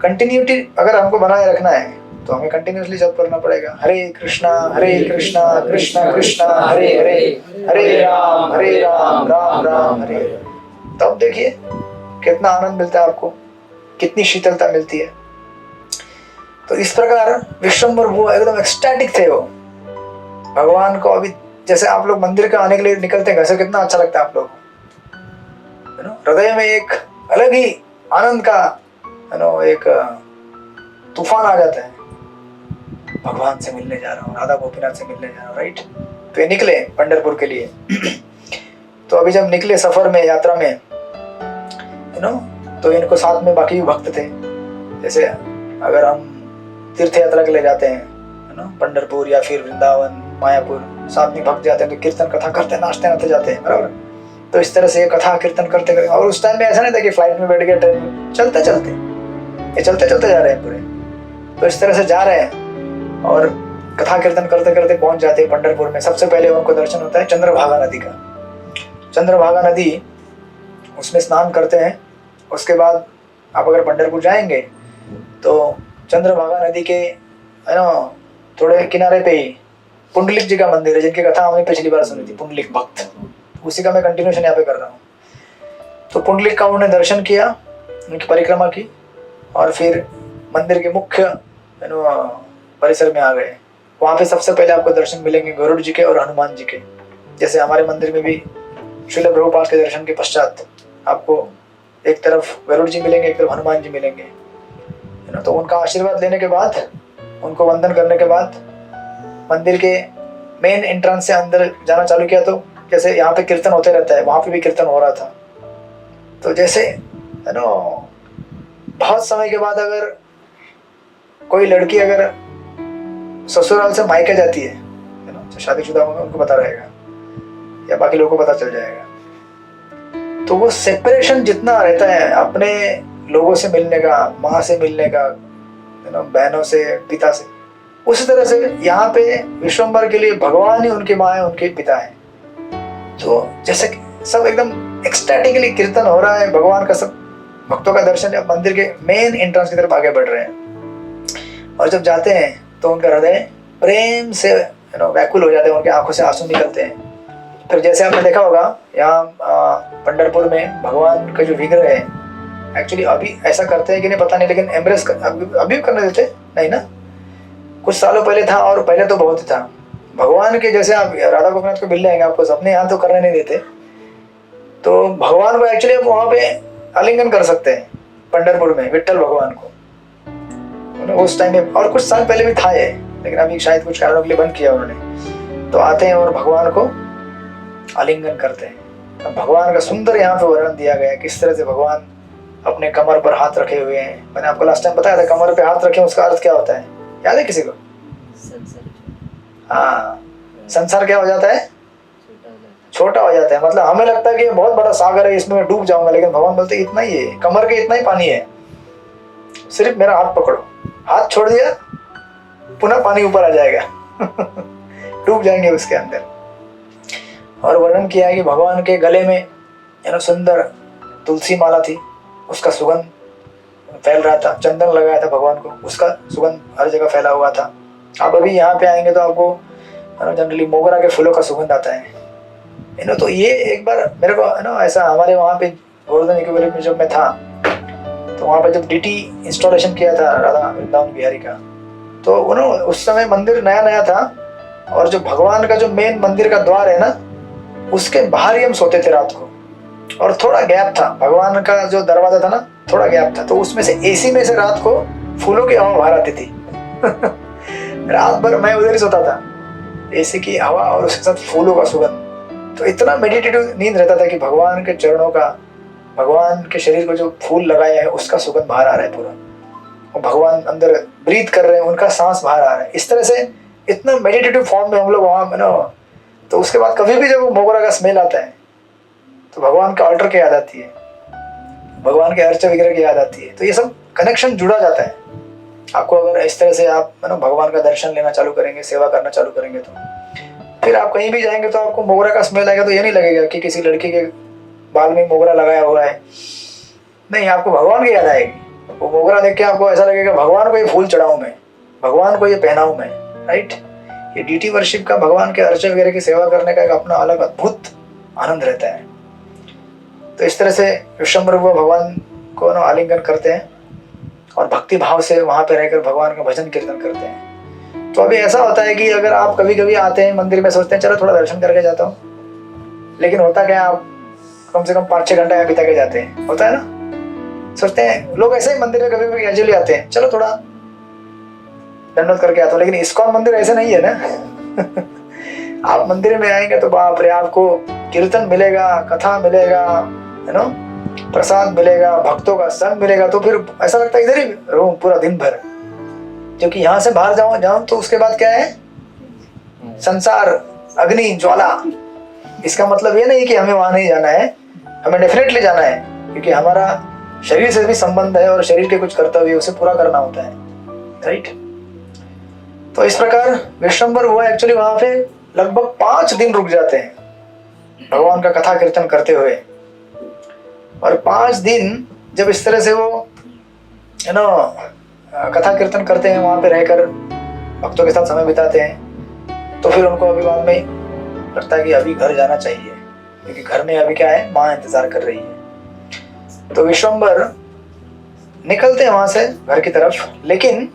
कंटिन्यूटी अगर हमको बनाए रखना है तो हमें कंटिन्यूसली जप करना पड़ेगा। हरे कृष्णा कृष्णा कृष्णा हरे हरे, हरे राम राम राम हरे हरे। तब देखिए कितना आनंद मिलता है आपको, कितनी शीतलता मिलती है। तो इस प्रकार विश्वम्भर वो एकदम एक्सटैटिक थे वो भगवान को। अभी जैसे आप लोग मंदिर के आने के लिए निकलते हैं घर से, कितना अच्छा लगता है आप लोग को, हृदय में एक अलग ही आनंद का एक तूफान आ जाता है। भगवान से मिलने जा रहा हूँ, राधा गोपीनाथ से मिलने जा रहा हूँ, राइट। तो ये निकले पंढरपुर के लिए। तो अभी जब निकले सफर में, यात्रा में, तो इनको साथ में बाकी भी भक्त थे। जैसे अगर हम तीर्थ यात्रा के लिए जाते हैं पंढरपुर या फिर वृंदावन, मायापुर, साथ में भक्त जाते हैं तो कीर्तन कथा करते नाचते नाचते जाते हैं, बराबर। तो इस तरह से ये कथा कीर्तन करते करते, और उस टाइम में ऐसा नहीं था कि फ्लाइट में बैठ गए, ट्रेन में, चलते चलते ये चलते चलते जा रहे हैं पूरे। तो इस तरह से जा रहे हैं और कथा कीर्तन करते करते पहुंच जाते हैं पंढरपुर में। सबसे पहले उनको दर्शन होता है चंद्रभागा नदी का। चंद्रभागा नदी, उसमें स्नान करते हैं। उसके बाद आप अगर पंढरपुर जाएंगे तो चंद्रभागा नदी के थोड़े किनारे पे ही पुंडलिक जी का मंदिर है, जिनकी कथा हमने पिछली बार सुनी थी, पुंडलिक भक्त। उसी का मैं कंटिन्यूशन यहाँ पे कर रहा हूँ। तो पुंडलिक का उन्होंने दर्शन किया, उनकी परिक्रमा की, और फिर मंदिर के मुख्य परिसर में आ गए। वहाँ पे सबसे पहले आपको दर्शन मिलेंगे गरुड़ जी के और हनुमान जी के। जैसे हमारे मंदिर में भी श्रील प्रभुपाद के दर्शन के पश्चात आपको एक तरफ गरुड़ जी मिलेंगे, एक तरफ हनुमान जी मिलेंगे, तो उनका आशीर्वाद लेने के बाद, उनको वंदन करने के बाद मंदिर के मेन एंट्रेंस से अंदर जाना चालू किया। तो जैसे यहाँ पे कीर्तन होते रहता है, वहाँ पे भी कीर्तन हो रहा था। तो जैसे बहुत समय के बाद अगर कोई लड़की अगर ससुराल से मायके जाती है जो शादीशुदा होंगे उनको पता रहेगा, या बाकी लोगों को पता चल जाएगा, तो वो सेपरेशन जितना रहता है अपने लोगों से मिलने का, माँ से मिलने का, बहनों से, पिता से, उसी तरह से यहाँ पे विश्वम्भर के लिए भगवान ही उनकी माँ है, उनके पिता है। तो जैसे सब एकदम एक्सटैटिकली कीर्तन हो रहा है, भगवान का सब भक्तों का दर्शन है, मंदिर के मेन एंट्रेंस की तरफ आगे बढ़ रहे हैं। और जब जाते हैं तो उनका हृदय प्रेम से व्याकुल हो जाते हैं, उनके आंखों से आंसू निकलते हैं। फिर जैसे आपने देखा होगा यहाँ पंढरपुर में भगवान का जो विग्रह है, एक्चुअली अभी ऐसा करते हैं कि नहीं पता नहीं, लेकिन एम्ब्रेस अभी करने देते नहीं ना, कुछ सालों पहले था, और पहले तो बहुत था। भगवान के जैसे आप राधा गोपीनाथ को मिल जाएंगे, आपको अपने यहाँ तो करने नहीं देते, तो भगवान को एक्चुअली आप वहाँ पे आलिंगन कर सकते हैं पंढरपुर में, विट्ठल भगवान को उस टाइम में। और कुछ साल पहले भी था ये, लेकिन अभी शायद कुछ कारणों के लिए बंद किया उन्होंने। तो आते हैं और भगवान को आलिंगन करते हैं। भगवान का सुंदर यहाँ पे वर्णन दिया गया है, किस तरह से भगवान अपने कमर पर हाथ रखे हुए हैं। मैंने आपको लास्ट टाइम बताया था, कमर पे हाथ रखे उसका अर्थ क्या होता है, याद है किसी को? हाँ, संसार क्या हो जाता है? छोटा हो जाता है। मतलब हमें लगता है कि ये बहुत बड़ा सागर है, इसमें मैं डूब जाऊंगा, लेकिन भगवान बोलते इतना ही है, कमर के इतना ही पानी है, सिर्फ मेरा हाथ पकड़ो। हाथ छोड़ दिया, पुनः पानी ऊपर आ जाएगा डूब जाएंगे उसके अंदर। और वर्णन किया है कि भगवान के गले में सुंदर तुलसी माला थी, उसका सुगंध फैल रहा था। चंदन लगाया था भगवान को, उसका सुगंध हर जगह फैला हुआ था। आप अभी यहाँ पे आएंगे तो आपको जनरली मोगरा के फूलों का सुगंध आता है। तो ये एक बार मेरे को ऐसा, हमारे वहाँ पे गोवर्धन इक्विवेलेंट में जब मैं था, तो वहाँ पे जब डीटी इंस्टॉलेशन किया था राधा वृंदावन बिहारी का, तो उस समय मंदिर नया नया था, और जो भगवान का जो मेन मंदिर का द्वार है ना, उसके बाहर ही हम सोते थे रात को, और थोड़ा गैप था, भगवान का जो दरवाजा था ना, थोड़ा गैप था, तो उसमें से एसी में से रात को फूलों की हवा बाहर आती थी रात भर मैं उधर ही सोता था, एसी की हवा और उसके साथ फूलों का सुगंध। तो इतना मेडिटेटिव नींद रहता था कि भगवान के चरणों का, भगवान के शरीर को जो फूल लगाया है उसका सुगंध बाहर आ रहा है पूरा, और भगवान अंदर ब्रीथ कर रहे हैं, उनका सांस बाहर आ रहा है। इस तरह से इतना मेडिटेटिव फॉर्म में हम लोग वहाँ तो उसके बाद कभी भी जब वो मोगरा का स्मेल आता है तो भगवान के ऑल्टर की याद आती है, भगवान के अर्च विग्रह की याद आती है। तो ये सब कनेक्शन जुड़ा जाता है आपको। अगर इस तरह से आप भगवान का दर्शन लेना चालू करेंगे, सेवा करना चालू करेंगे, तो फिर आप कहीं भी जाएंगे तो आपको मोगरा का स्मेल आएगा, तो ये नहीं लगेगा कि किसी लड़की के बाल में मोगरा लगाया हुआ है, नहीं, आपको भगवान की याद आएगी। वो मोगरा देख के आपको ऐसा लगेगा भगवान को ये फूल चढ़ाऊं मैं, भगवान को ये पहनाऊं मैं, राइट। ये डीटी वर्शिप का, भगवान के अर्चन वगैरह की सेवा करने का एक अपना अलग अद्भुत आनंद रहता है। तो इस तरह से विश्वम्भर वो भगवान को आलिंगन करते हैं और भक्ति भाव से वहां पे रहकर भगवान का भजन कीर्तन करते हैं। तो अभी ऐसा होता है कि अगर आप कभी कभी आते हैं मंदिर में, सोचते हैं चलो थोड़ा दर्शन करके जाता हूँ, लेकिन होता क्या है, आप कम से कम 5-6 घंटा यहाँ बिता के जाते हैं, होता है ना। सोचते हैं लोग ऐसे ही मंदिर में कभी कभी कैजुअली आते हैं, चलो थोड़ा दंडवत करके आता हूँ, लेकिन इस्कॉन मंदिर ऐसे नहीं है ना। आप मंदिर में आएंगे तो बाप रे, आपको कीर्तन मिलेगा, कथा मिलेगा, है ना, प्रसाद मिलेगा, भक्तों का संग मिलेगा, तो फिर ऐसा लगता है इधर ही रहूं पूरा दिन भर। क्योंकि यहाँ से बाहर जाऊं तो उसके बाद क्या है, संसार, अग्नि, ज्वाला। इसका मतलब ये नहीं कि हमें वहां नहीं जाना है, हमें डेफिनेटली जाना है, क्योंकि हमारा शरीर से भी संबंध है और शरीर के कुछ कर्तव्य उसे पूरा करना होता है, राइट। तो इस प्रकार विश्वम्भर हुआ एक्चुअली वहां पे लगभग 5 दिन रुक जाते हैं भगवान का कथा कीर्तन करते हुए। और 5 दिन जब इस तरह से वो है ना कथा कीर्तन करते हैं, वहां पे रहकर भक्तों के साथ समय बिताते हैं, तो फिर उनको अभी बाद में लगता है कि अभी घर जाना चाहिए, क्योंकि घर में अभी क्या है, माँ इंतजार कर रही है। तो विश्वम्भर निकलते हैं वहां से घर की तरफ, लेकिन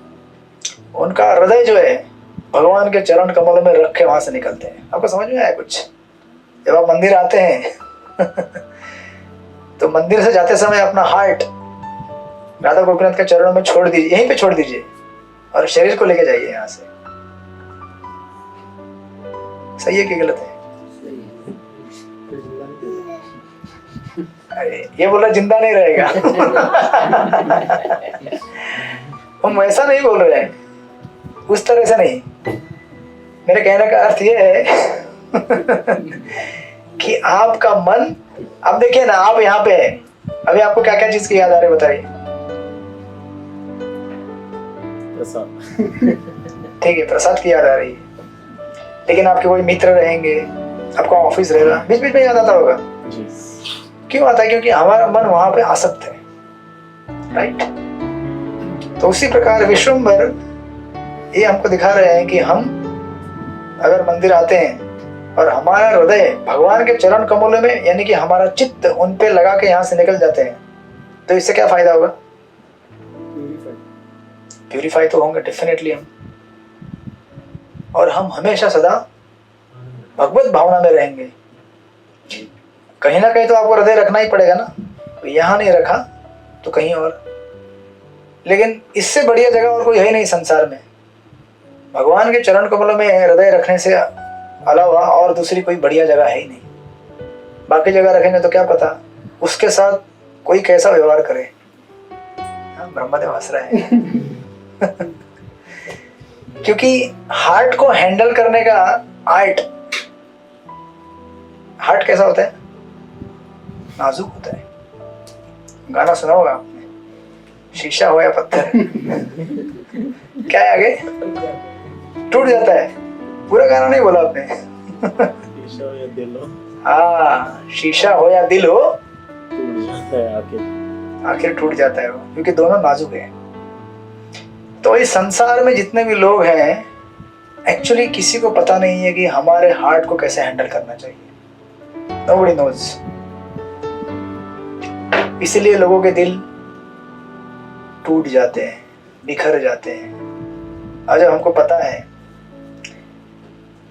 उनका हृदय जो है भगवान के चरण कमलों में रख के वहां से निकलते हैं। आपको समझ में आया कुछ? जब आप मंदिर आते हैं तो मंदिर से जाते समय अपना हार्ट राधा गोपीनाथ के चरणों में छोड़ दीजिए, यहीं पे छोड़ दीजिए, और शरीर को लेके जाइए यहाँ से। सही है कि गलत है? अरे ये बोला जिंदा नहीं रहेगा। हम वैसा नहीं बोल रहे हैं, उस तरह से नहीं। मेरे कहने का अर्थ ये है कि आपका मन, अब देखिए ना, आप यहाँ पे हैं, अभी आपको क्या क्या चीज की याद आ रही है बताइए? ठीक है, प्रसाद की याद आ रही है, लेकिन आपके कोई मित्र रहेंगे, आपका ऑफिस रहेगा, बीच बीच में याद आता होगा। क्यों आता है? क्योंकि हमारा मन वहां पे आसक्त है, राइट। तो उसी प्रकार विश्वम्भर ये हमको दिखा रहे हैं कि हम अगर मंदिर आते हैं और हमारा हृदय भगवान के चरण कमलों में, यानी कि हमारा चित्त उन पे लगा के यहाँ से निकल जाते हैं, तो इससे क्या फायदा होगा? प्यूरिफाई तो होंगे डेफिनेटली हम, और हम हमेशा सदा भगवत भावना में रहेंगे। कहीं ना कहीं तो आपको हृदय रखना ही पड़ेगा ना, यहाँ नहीं रखा तो कहीं और। लेकिन इससे बढ़िया जगह और कोई है नहीं संसार में। भगवान के चरण कमलों में हृदय रखने से अलावा और दूसरी कोई बढ़िया जगह है ही नहीं। बाकी जगह रखेंगे तो क्या पता उसके साथ कोई कैसा व्यवहार करे। ब्रह्मदेव हंस रहा है। क्योंकि हार्ट को हैंडल करने का आर्ट, हार्ट कैसा होता है? नाजुक होता है। गाना सुना होगा आपने, शीशा हो या पत्थर। क्या है आगे? टूट जाता है। पूरा गाना नहीं बोला आपने। शीशा हो या दिल हो, हाँ, शीशा हो या दिल हो, टूट जाता है आखिर टूट जाता है वो, क्योंकि दोनों नाजुक हैं। तो इस संसार में जितने भी लोग हैं, एक्चुअली किसी को पता नहीं है कि हमारे हार्ट को कैसे हैंडल करना चाहिए। Nobody knows। इसलिए लोगों के दिल टूट जाते हैं, बिखर जाते हैं। और जब हमको पता है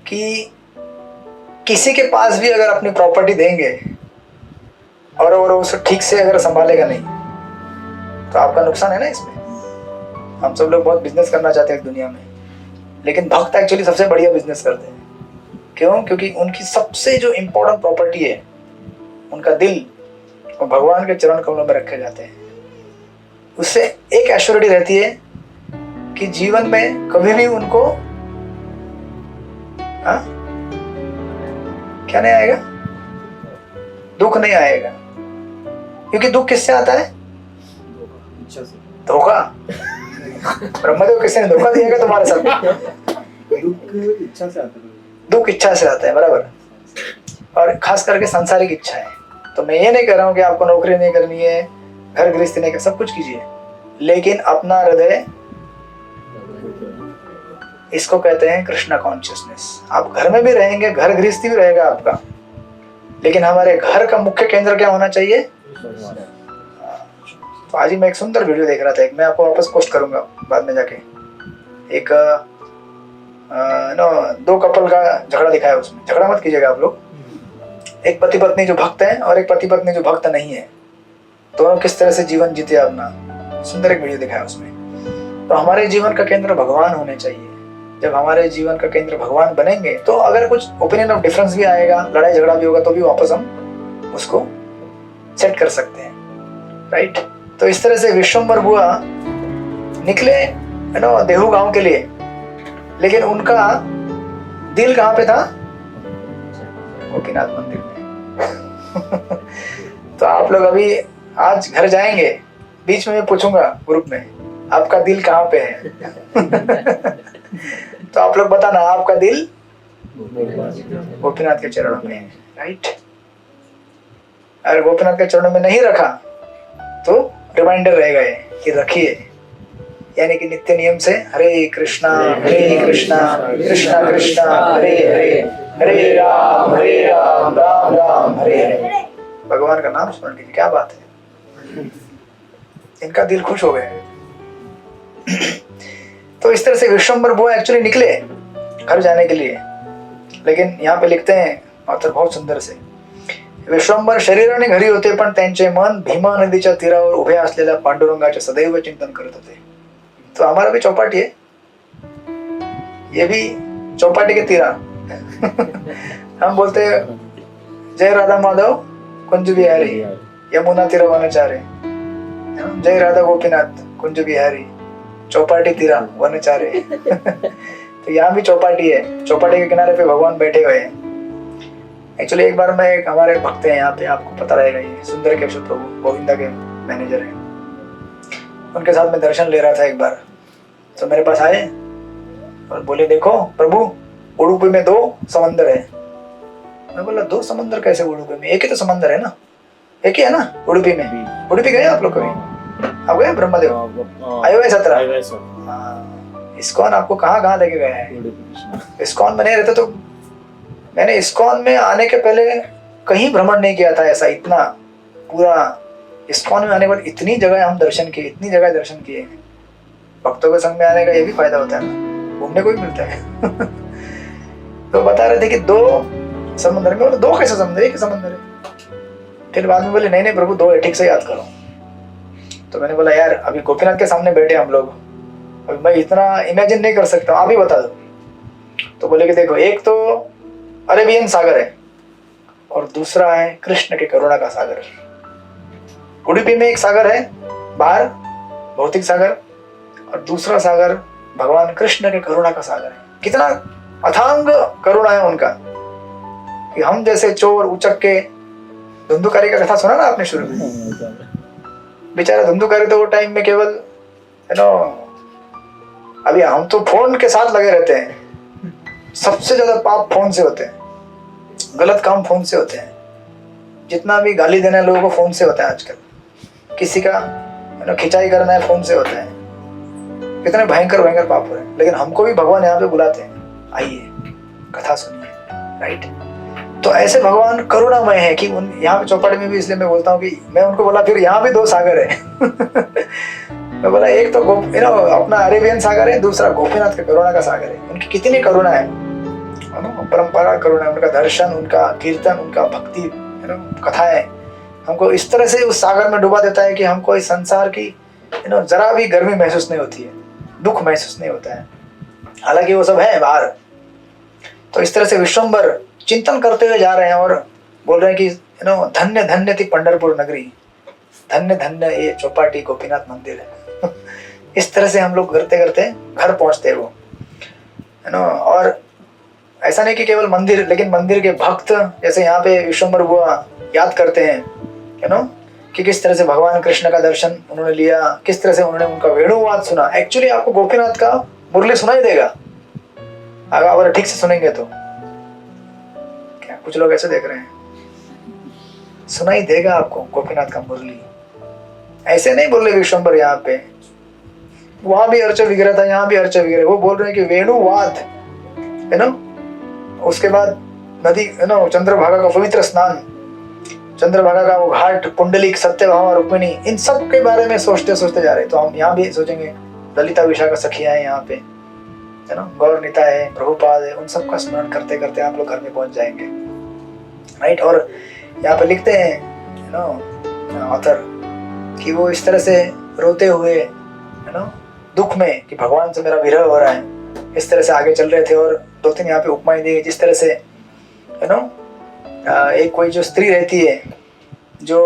कि किसी के पास भी अगर अपनी प्रॉपर्टी देंगे और उसे ठीक से अगर संभालेगा नहीं, तो आपका नुकसान है ना इसमें। हम सब लोग बहुत बिजनेस करना चाहते हैं दुनिया में, लेकिन भक्त एक्चुअली सबसे बढ़िया बिजनेस करते हैं। क्यों? क्योंकि उनकी सबसे जो इम्पोर्टेंट प्रॉपर्टी है, उनका दिल, वो भगवान के चरण कमलों में रखे जाते हैं। उससे एक एश्योरिटी रहती है कि जीवन में कभी भी उनको क्या नहीं आएगा, दुख नहीं आएगा। क्योंकि दुख किससे आता है? धोखा। ब्रह्मदेव किसी ने धोखा दिया क्या तुम्हारे साथ? दुख इच्छा से आता है। दुख इच्छा से आता है, बराबर। और खास करके सांसारिक इच्छा है। तो मैं ये नहीं कह रहा हूँ कि आपको नौकरी नहीं करनी है, घर गृहस्थी नहीं कर, सब कुछ कीजिए, लेकिन अपना हृदय, इसको कहते हैं कृष्णा कॉन्शियसनेस। आप घर में भी रहेंगे, घर गृहस्थी भी रहेगा आपका, लेकिन हमारे घर का मुख्य केंद्र क्या होना चाहिए? भगवान। तो आज ही मैं एक सुंदर वीडियो देख रहा था, एक मैं आपको वापस पोस्ट करूंगा बाद में जाके। एक दो कपल का झगड़ा दिखाया, उसमें झगड़ा मत कीजिएगा आप लोग। एक पति पत्नी जो भक्त है और एक पति पत्नी जो भक्त नहीं है, दोनों किस तरह से जीवन जीते अपना, सुंदर एक वीडियो दिखाया उसमें। तो हमारे जीवन का केंद्र भगवान होने चाहिए। जब हमारे जीवन का केंद्र भगवान बनेंगे तो अगर कुछ ओपिनियन ऑफ डिफरेंस भी आएगा, लड़ाई झगड़ा भी होगा, तो भी वापस हम उसको सेट कर सकते हैं, राइट। तो इस तरह से विश्वम्बर बुआ निकले देहू गांव के लिए, लेकिन उनका दिल कहाँ पे था? गोपीनाथ मंदिर में। तो आप लोग अभी आज घर जाएंगे, बीच में मैं पूछूंगा ग्रुप में, आपका दिल कहाँ पे है? तो आप लोग बताना, आपका दिल गोपीनाथ के चरणों में है, राइट। अगर गोपीनाथ के चरणों में नहीं रखा तो रिमाइंडर रहेगा ये कि रखिए, यानी कि नित्य नियम से हरे कृष्णा कृष्णा कृष्णा हरे हरे, हरे राम राम राम हरे हरे। भगवान का नाम स्मरण कीजिए, क्या बात है। इनका दिल खुश हो गया। तो इस तरह से विश्वम्बर बुआ एक्चुअली निकले घर जाने के लिए, लेकिन यहाँ पे लिखते हैं ऑथर बहुत सुंदर से, विश्वंभर शरीराने घरी होते पण त्यांचे मन भीमा नदीच्या तीरावर उभे असलेल्या पांडुरंगाचे सदैव चिंतन करत होते। तो हमारा भी चौपाटी है, ये भी चौपाटी के तीरा। हम बोलते हैं जय राधा माधव कुंज बिहारी, यमुना तीरा वनचारे, जय राधा गोपीनाथ कुंज बिहारी, चौपाटी तीरा वनचारे। तो यहाँ भी चौपाटी है, चौपाटी के किनारे पे भगवान बैठे हुए हैं। एक्चुअली एक बार मैं एक हमारे भक्त हैं यहाँ पे, आपको पता रहेगा, ये सुंदर केशव प्रभु गोविंदा के मैनेजर हैं, उनके साथ मैं दर्शन ले रहा था एक बार। तो मेरे पास आए और बोले देखो प्रभु, उडुपी में 2 समंदर है। मैं बोला 2 समंदर कैसे उडुपी में? एक ही तो समंदर है ना, एक ही है ना उडुपी में। उडुपी गए आप लोग कभी? आप गए ब्रह्मदेव? आए हुए 17। इस्कॉन आपको कहाँ कहाँ लेके गए हैं? इस्कॉन में नहीं रहते तो मैंने इस्कॉन में आने के पहले कहीं भ्रमण नहीं किया था ऐसा, इतना पूरा इस्कॉन में आने के बाद इतनी जगह हम दर्शन किए, इतनी जगह दर्शन किए। भक्तों के संग में आने का ये भी फायदा होता है ना, घूमने को भी मिलता है। तो बता रहे थे कि 2 समंदर में, 2 कैसे समंदर, एक समंदर है। फिर बाद में बोले नहीं प्रभु 2 है, ठीक से याद करो। तो मैंने बोला यार अभी गोपीनाथ के सामने बैठे हम लोग, अभी मैं इतना इमेजिन नहीं कर सकता, आप ही बता दो। तो बोले कि देखो, एक तो अरेबियन सागर है और दूसरा है कृष्ण के करुणा का सागर। उडुपी में एक सागर है बाहर, भौतिक सागर, और दूसरा सागर भगवान कृष्ण के करुणा का सागर है। कितना अथांग करुणा है उनका कि हम जैसे चोर उचक के, धुंधुकारी का कथा सुना ना आपने शुरू में? बेचारा धुंधुकारी तो वो टाइम में केवल अभी हम तो फोन के साथ लगे रहते हैं, सबसे ज्यादा पाप फोन से होते हैं, गलत काम फोन से होते हैं। जितना भी गाली देना है लोगों को फोन से होता है आजकल, किसी का खिंचाई करना है फोन से होता है। कितने भयंकर भयंकर पाप हो रहे हैं, लेकिन हमको भी भगवान यहाँ पे बुलाते हैं, आइए कथा सुनिए, राइट। तो ऐसे भगवान करुणामय है कि उन यहाँ पे चौपाटी में भी, इसलिए मैं बोलता हूँ कि मैं उनको बोला फिर यहाँ भी 2 सागर है। मैं बोला एक तो अपना अरेबियन सागर है, दूसरा गोपीनाथ के करुणा का सागर है। उनकी कितनी करुणा है, परंपरा करुणा है, उनका दर्शन, उनका कीर्तन, उनका भक्ति कथाएं हमको इस तरह से उस सागर में डुबा देता है कि हमको इस संसार की जरा भी गर्मी महसूस नहीं होती है, दुख महसूस नहीं होता है, हालांकि वो सब है बाहर। तो इस तरह से विश्वम्भर चिंतन करते हुए जा रहे हैं और बोल रहे हैं कि धन्य धन्य थी पंढरपुर नगरी, धन्य धन्य ये चौपाटी गोपीनाथ मंदिर है। इस तरह से हम लोग करते करते घर पहुंचते वो, और ऐसा नहीं कि केवल मंदिर, लेकिन मंदिर के भक्त जैसे यहाँ पे विश्वम्भर बुआ याद करते हैं कि किस तरह से भगवान कृष्ण का दर्शन उन्होंने लिया, किस तरह से उन्होंने उनका वेणुवाद सुना। एक्चुअली आपको गोपीनाथ का मुरली सुनाई देगा अगर आप ठीक से सुनेंगे तो। क्या कुछ लोग ऐसे देख रहे हैं, सुनाई देगा आपको गोपीनाथ का मुरली। ऐसे नहीं बोल रहे विश्वम्भर, यहाँ पे वहां भी अर्च विग्रह था, यहाँ भी अर्च विग्रह। वो बोल रहे हैं कि वेणुवाद, उसके बाद नदी चंद्रभागा का पवित्र स्नान, चंद्रभागा का वो घाट, पुंडलिक, सत्यभामा, रुक्मिणी, इन सब के बारे में सोचते सोचते जा रहे। तो हम यहाँ भी सोचेंगे ललिता विशाखा सखियां हैं यहाँ पे, है ना, गौरनीता है, प्रभुपाद है, उन सब का स्मरण करते करते आप लोग घर में पहुंच जाएंगे, राइट। और यहाँ पे लिखते हैं ऑथर कि वो इस तरह से रोते हुए, है ना, दुख में कि भगवान से मेरा विरह हो रहा है, इस तरह से आगे चल रहे थे। और 2-3 यहाँ पे उपमाएं दी, जिस तरह से, है ना, एक कोई जो स्त्री रहती है जो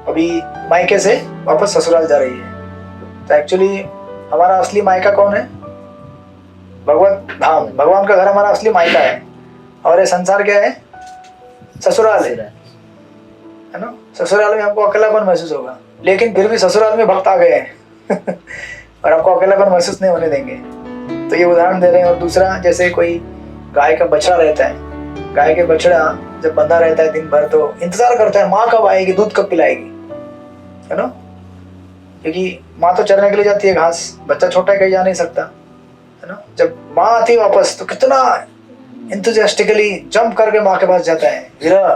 अभी मायके से वापस ससुराल जा रही है, तो एक्चुअली हमारा असली मायका कौन है? भगवत धाम, भगवान का घर हमारा असली मायका है, और ये संसार क्या है? ससुराल है ना। ससुराल में हमको अकेलापन महसूस होगा, लेकिन फिर भी ससुराल में भक्त आ गए हैं और आपको अकेलापन महसूस नहीं होने देंगे। तो ये उदाहरण दे रहे हैं। और दूसरा, जैसे कोई गाय का बछड़ा रहता है, गाय के बछड़ा जब बंधा रहता है दिन भर, तो इंतजार करता है माँ कब आएगी, दूध कब पिलाएगी, है ना, क्योंकि माँ तो चरने के लिए जाती है घास, बच्चा छोटा है कहीं जा नहीं सकता, है ना। जब माँ आती है वापस तो कितना इंथुजियास्टिकली जंप करके माँ के पास जाता है, विरह,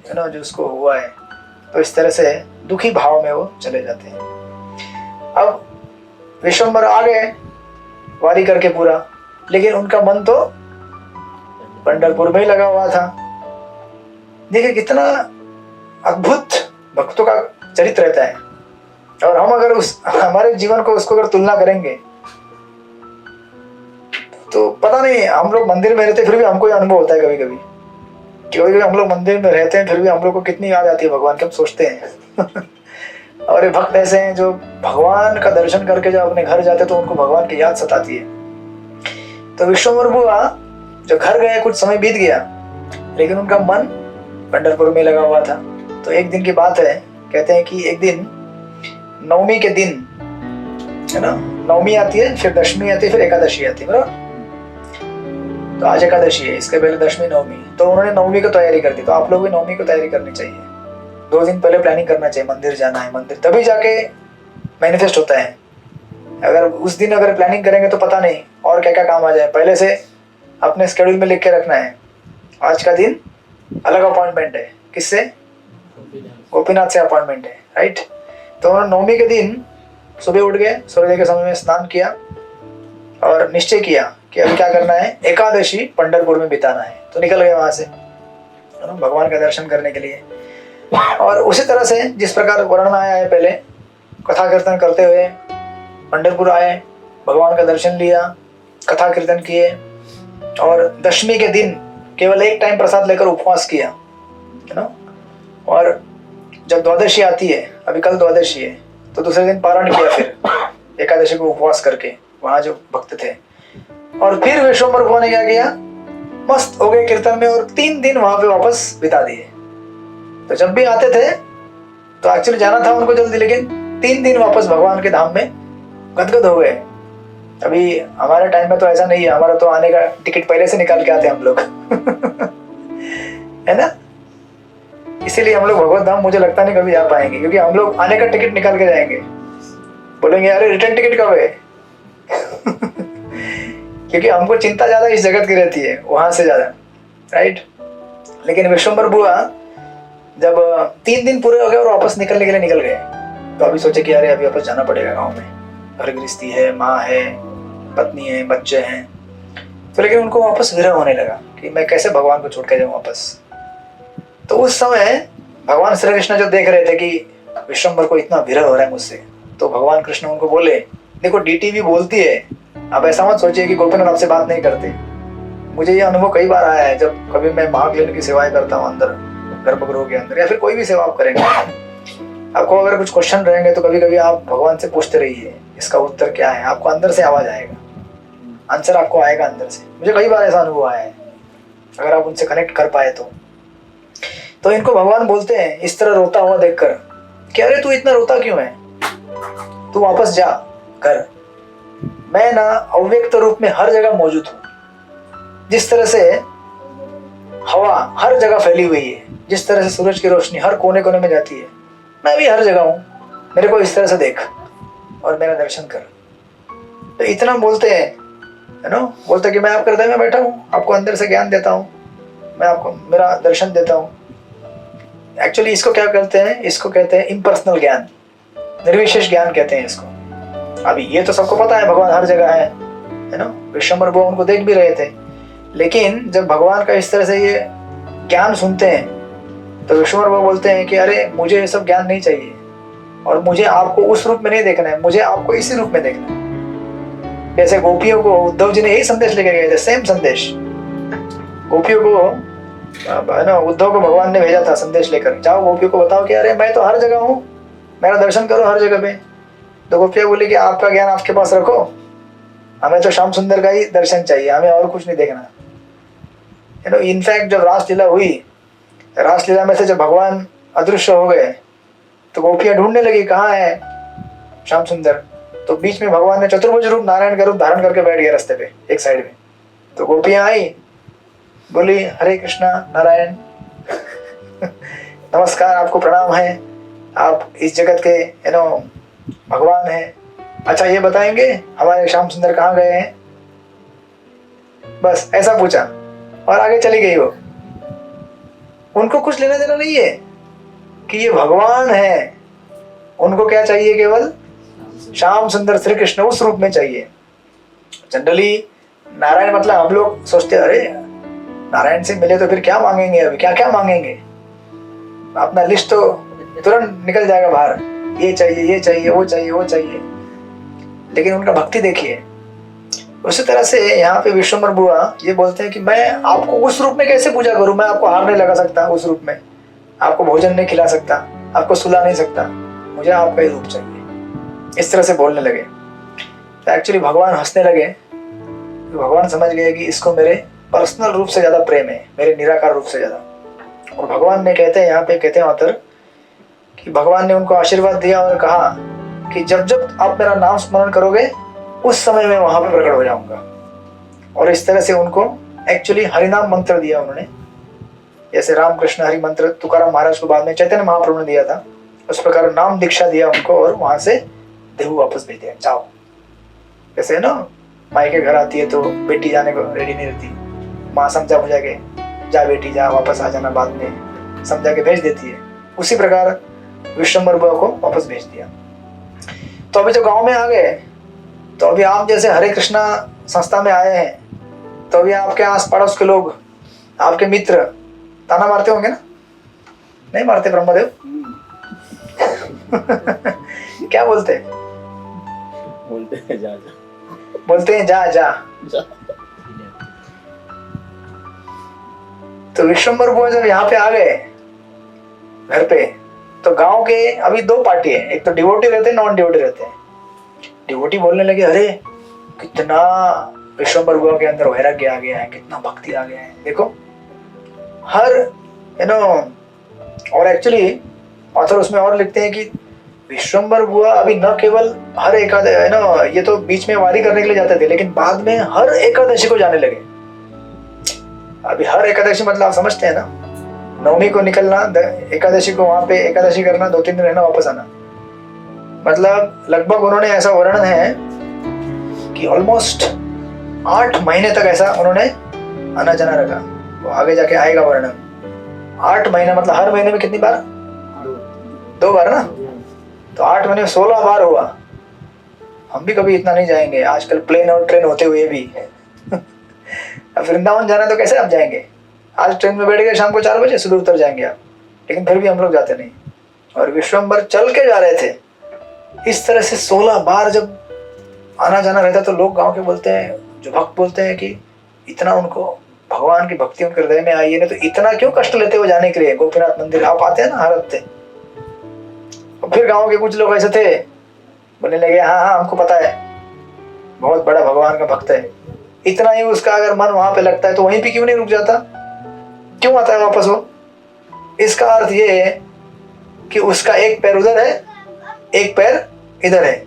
है ना, जो उसको हुआ है। तो इस तरह से दुखी भाव में वो चले जाते हैं। अब विश्वम्बर आ गए वारी करके पूरा, लेकिन उनका मन तो पंढरपुर में ही लगा हुआ था। देखिए कितना अद्भुत भक्तों का चरित्र रहता है। और हम अगर हमारे जीवन को उसको अगर तुलना करेंगे तो पता नहीं, हम लोग मंदिर में रहते फिर भी हमको ये अनुभव होता है कभी कभी, कभी हम लोग मंदिर में रहते हैं फिर भी हम लोग को कितनी याद आती है भगवान की, हम सोचते हैं और ये भक्त ऐसे हैं जो भगवान का दर्शन करके जब अपने घर जाते तो उनको भगवान की याद सताती है। तो विश्वम्बर बुआ जब घर गए, कुछ समय बीत गया, लेकिन उनका मन पंढरपुर में लगा हुआ था। तो एक दिन की बात है, कहते हैं कि एक दिन नवमी के दिन, है ना, नवमी आती है, फिर दशमी आती है, फिर एकादशी आती है, बराबर। तो आज एकादशी है, इसके पहले दशमी, नवमी, तो उन्होंने नवमी को तैयारी कर दी। तो आप लोग भी नवमी को तैयारी करनी चाहिए, 2 दिन पहले प्लानिंग करना चाहिए, मंदिर जाना है, मंदिर तभी जाके मैनिफेस्ट होता है। अगर उस दिन अगर प्लानिंग करेंगे तो पता नहीं और क्या क्या काम आ जाए। पहले से अपने स्केड्यूल में लिख के रखना है, आज का दिन अलग अपॉइंटमेंट है, किससे? गोपीनाथ से अपॉइंटमेंट है, राइट। तो उन्होंने नवमी के दिन सुबह उठ गए, सूर्योदय के समय में स्नान किया और निश्चय किया कि अभी क्या करना है, एकादशी पंढरपुर में बिताना है। तो निकल गए वहां से भगवान का दर्शन करने के लिए। और उसी तरह से जिस प्रकार वर्णन आया है, पहले कथा कीर्तन करते हुए पंढरपुर आए, भगवान का दर्शन लिया, कथा कीर्तन किए, और दशमी के दिन केवल एक टाइम प्रसाद लेकर उपवास किया, है ना। और जब द्वादशी आती है, अभी कल द्वादशी है, तो दूसरे दिन पारण किया, फिर एकादशी को उपवास करके वहां जो भक्त थे। और फिर विश्वम्बर बुआ ने क्या किया, मस्त हो गए कीर्तन में, और 3 दिन वहां पे वापस बिता दिए। तो जब भी आते थे तो एक्चुअली जाना था उनको जल्दी, लेकिन 3 दिन वापस भगवान के धाम में गदगद हो गए। अभी हमारे टाइम में तो ऐसा नहीं है, हमारा तो आने का टिकट पहले से निकाल के आते हैं हम लोग है ना। इसीलिए हम लोग भगवत धाम मुझे लगता नहीं कभी आ पाएंगे, क्योंकि हम लोग आने का टिकट निकाल के जाएंगे, बोलेंगे अरे रिटर्न टिकट कब है क्योंकि हमको चिंता ज्यादा इस जगत की रहती है वहां से ज्यादा, राइट। लेकिन विश्वम्बर बुआ जब 3 दिन पूरे हो गए और वापस निकलने के लिए निकल गए, तो अभी सोचे कि अरे अभी वापस जाना पड़ेगा गाँव में, घर गृहस्थी है, माँ है, पत्नी है, बच्चे हैं। तो लेकिन उनको वापस विरह होने लगा कि मैं कैसे भगवान को छोड़ के जाऊँ वापस। तो उस समय भगवान श्री कृष्ण जो देख रहे थे कि विश्वम्बर को इतना विरह हो रहा है मुझसे, तो भगवान कृष्ण उनको बोले, देखो डीटी भी बोलती है, अब ऐसा मत सोचिए कि गोपीनाथ आपसे बात नहीं करते। मुझे ये अनुभव कई बार आया है, जब कभी मैं महाक्लीन की सेवाएं करता हूँ अंदर गर्भगृह के अंदर, या फिर कोई भी सेवा आप करेंगे, आपको अगर कुछ क्वेश्चन रहेंगे तो कभी कभी आप भगवान से पूछते रहिए इसका उत्तर क्या है, आपको अंदर से आवाज आएगा, आंसर आपको आएगा अंदर से। मुझे कई बार ऐसा अनुभव आया है, अगर आप उनसे कनेक्ट कर पाए तो इनको भगवान बोलते हैं इस तरह रोता हुआ देखकर कि अरे तू इतना रोता क्यों है, तू वापस जा घर, मैं ना अव्यक्त रूप में हर जगह मौजूद हूं। जिस तरह से हवा हर जगह फैली हुई है, जिस तरह से सूरज की रोशनी हर कोने कोने में जाती है, मैं भी हर जगह हूं, मेरे को इस तरह से देख और मेरा दर्शन कर। तो इतना बोलते हैं, है ना, बोलते कि मैं आपके हृदय में बैठा हूं, आपको अंदर से ज्ञान देता हूं, मैं आपको मेरा दर्शन देता हूँ। एक्चुअली इसको क्या कहते हैं, इसको कहते हैं इम्पर्सनल ज्ञान, निर्विशेष ज्ञान कहते हैं इसको। अभी ये तो सबको पता है भगवान हर जगह है ना, विश्वम्भर बुआ उनको देख भी रहे थे, लेकिन जब भगवान का इस तरह से ये ज्ञान सुनते हैं तो विश्वम्भर बुआ बोलते हैं कि अरे मुझे ये सब ज्ञान नहीं चाहिए, और मुझे आपको उस रूप में नहीं देखना है, मुझे आपको इसी रूप में देखना है। जैसे गोपियों को उद्धव जी ने यही संदेश लेकर गए थे, सेम संदेश। गोपियों को है ना, उद्धव को भगवान ने भेजा था संदेश लेकर, जाओ गोपियों को बताओ कि अरे मैं तो हर जगह हूँ, मेरा दर्शन करो हर जगह पे। तो गोपियाँ बोली कि आपका ज्ञान आपके पास रखो, हमें तो श्याम सुंदर का ही दर्शन चाहिए, हमें और कुछ नहीं देखना। यू नो, इनफैक्ट जब रासलीला हुई, रासलीला में से जब भगवान अदृश्य हो गए तो गोपियाँ ढूंढने लगी कहाँ है श्याम सुंदर। तो बीच में भगवान ने चतुर्भुज रूप नारायण का रूप धारण करके बैठ गया रास्ते पे एक साइड में। तो गोपियाँ आई, बोली हरे कृष्णा नारायण नमस्कार, आपको प्रणाम है, आप इस जगत के यू नो भगवान हैं। अच्छा ये बताएंगे हमारे श्याम सुंदर कहाँ गए हैं? बस ऐसा पूछा और आगे चली गई वो। उनको कुछ लेना देना नहीं है कि ये भगवान है, उनको क्या चाहिए, केवल श्याम सुंदर श्री कृष्ण उस रूप में चाहिए। जनरली नारायण मतलब हम लोग सोचते हैं अरे नारायण से मिले तो फिर क्या मांगेंगे, अभी क्या क्या मांगेंगे, अपना लिस्ट तो तुरंत निकल जाएगा बाहर, ये चाहिए ये चाहिए वो चाहिए वो चाहिए। लेकिन उनका भक्ति देखिए। उसी तरह से यहाँ पे विश्वम्भर बुआ ये बोलते हैं कि मैं आपको उस रूप में कैसे पूजा करूं, मैं आपको हार नहीं लगा सकता उस रूप में, आपको भोजन नहीं खिला सकता, आपको सुला नहीं सकता, मुझे आपका ही रूप चाहिए। इस तरह से बोलने लगे। तो एक्चुअली भगवान हंसने लगे। तो भगवान समझ गए कि इसको मेरे पर्सनल रूप से ज्यादा प्रेम है, मेरे निराकार रूप से ज्यादा। और भगवान ने कहते हैं यहाँ पे, कहते हैं ऑथर कि भगवान ने उनको आशीर्वाद दिया और कहा कि जब जब आप मेरा नाम स्मरण करोगे उस समय मैं वहां पर प्रकट हो जाऊंगा। और इस तरह से उनको एक्चुअली हरिनाम मंत्र दिया उन्होंने, जैसे रामकृष्ण हरि मंत्र तुकाराम महाराज को बाद में चैतन्य महाप्रभु ने दिया था, उस प्रकार नाम दीक्षा दिया उनको और वहां से देहू वापस भेज दिया। जाओ, जैसे ना माई के घर आती है तो बेटी जाने को रेडी नहीं रहती, माँ समझा बुझा के जा बेटी जा, वापस आ जाना बाद में, समझा के भेज देती है। उसी प्रकार विश्वम्भर बुआ को वापस भेज दिया। तो अभी जो गांव में आ गए, तो अभी आप जैसे हरे कृष्णा संस्था में आए हैं, तो अभी आपके आस पड़ोस के लोग, आपके मित्र ताना मारते होंगे ना? नहीं मारते ब्रह्मदेव? क्या बोलते हैं? बोलते हैं जा जा, बोलते हैं जा जा। तो विश्वम्भर बुआ जब यहाँ पे आ गए घर पे, तो गांव के अभी दो पार्टी है, एक तो डिवोटी रहते हैं, नॉन डिवोटी रहते हैं। डिवोटी बोलने लगे अरे कितना विश्वम्भर बुआ के अंदर वैराग्य आ गया है, कितना भक्ति आ गया है, देखो हर यू नो। और एक्चुअली ऑथर उसमें और लिखते हैं कि विश्वम्भर बुआ अभी न केवल हर एकादशी है ना, ये तो बीच में वारी करने के लिए जाते थे, लेकिन बाद में हर एकादशी को जाने लगे। अभी हर एकादशी मतलब आप समझते हैं ना, नवमी को निकलना, एकादशी को वहां पे एकादशी करना, 2-3 दिन रहना, वापस आना। मतलब लगभग उन्होंने ऐसा वर्णन है कि ऑलमोस्ट 8 महीने तक ऐसा उन्होंने आना जाना रखा। वो आगे जाके आएगा वर्णन। 8 महीने मतलब हर महीने में कितनी बार? 2 बार ना। तो 8 महीने में 16 बार हुआ। हम भी कभी इतना नहीं जाएंगे, आजकल प्लेन और ट्रेन होते हुए भी। अब वृंदावन जाना तो कैसे आप जाएंगे? आज ट्रेन में बैठ गए, शाम को 4 बजे सुबह उतर जाएंगे आप, लेकिन फिर भी हम लोग जाते नहीं। और विश्वम्भर चल के जा रहे थे। इस तरह से 16 बार जब आना जाना रहता, तो लोग गांव के बोलते हैं, जो भक्त बोलते हैं कि इतना उनको भगवान की भक्ति उनके हृदय में आई है, तो इतना क्यों कष्ट लेते हो जाने के लिए? गोपीनाथ मंदिर आप आते हैं ना हर हफ्ते। और फिर गांव के कुछ लोग ऐसे थे, बोलने लगे हाँ हाँ हमको पता है, बहुत बड़ा भगवान का भक्त है, इतना ही उसका अगर मन वहां पे लगता है तो वहीं पे क्यों नहीं रुक जाता, क्यों आता है वापस वो? इसका अर्थ ये है कि उसका एक पैर उधर है, एक पैर इधर है,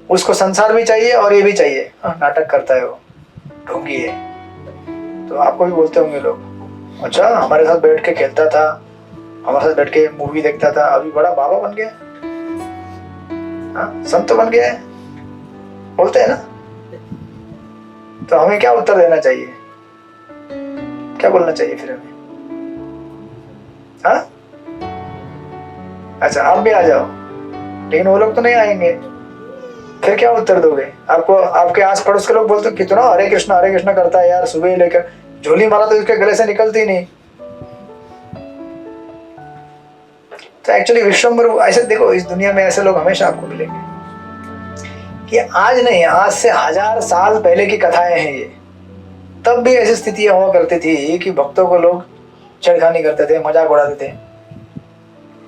उसको संसार भी चाहिए और ये भी चाहिए। नाटक करता है वो, ढोंगी है। तो आपको भी बोलते होंगे लोग, अच्छा हमारे साथ बैठ के खेलता था, हमारे साथ बैठ के मूवी देखता था, अभी बड़ा बाबा बन गया, संत बन गया है, बोलते हैं ना। तो हमें क्या उत्तर देना चाहिए? क्या बोलना चाहिए फिर हमें? हाँ, अच्छा आप भी आ जाओ, लेकिन वो लोग तो नहीं आएंगे, फिर क्या उत्तर दोगे? आपको आपके आस पड़ोस के लोग बोलते हो कितना हरे कृष्णा करता है यार, सुबह लेकर झोली मारा तो इसके गले से निकलती नहीं। तो एक्चुअली विश्वम्बर ऐसे देखो, इस दुनिया में ऐसे लोग हमेशा आपको मिलेंगे कि आज नहीं, आज से 1000 साल पहले की कथाएं हैं ये। तब भी ऐसी स्थितियां हुआ करती थी कि भक्तों को लोग छेड़खानी करते थे, मजाक उड़ाते थे,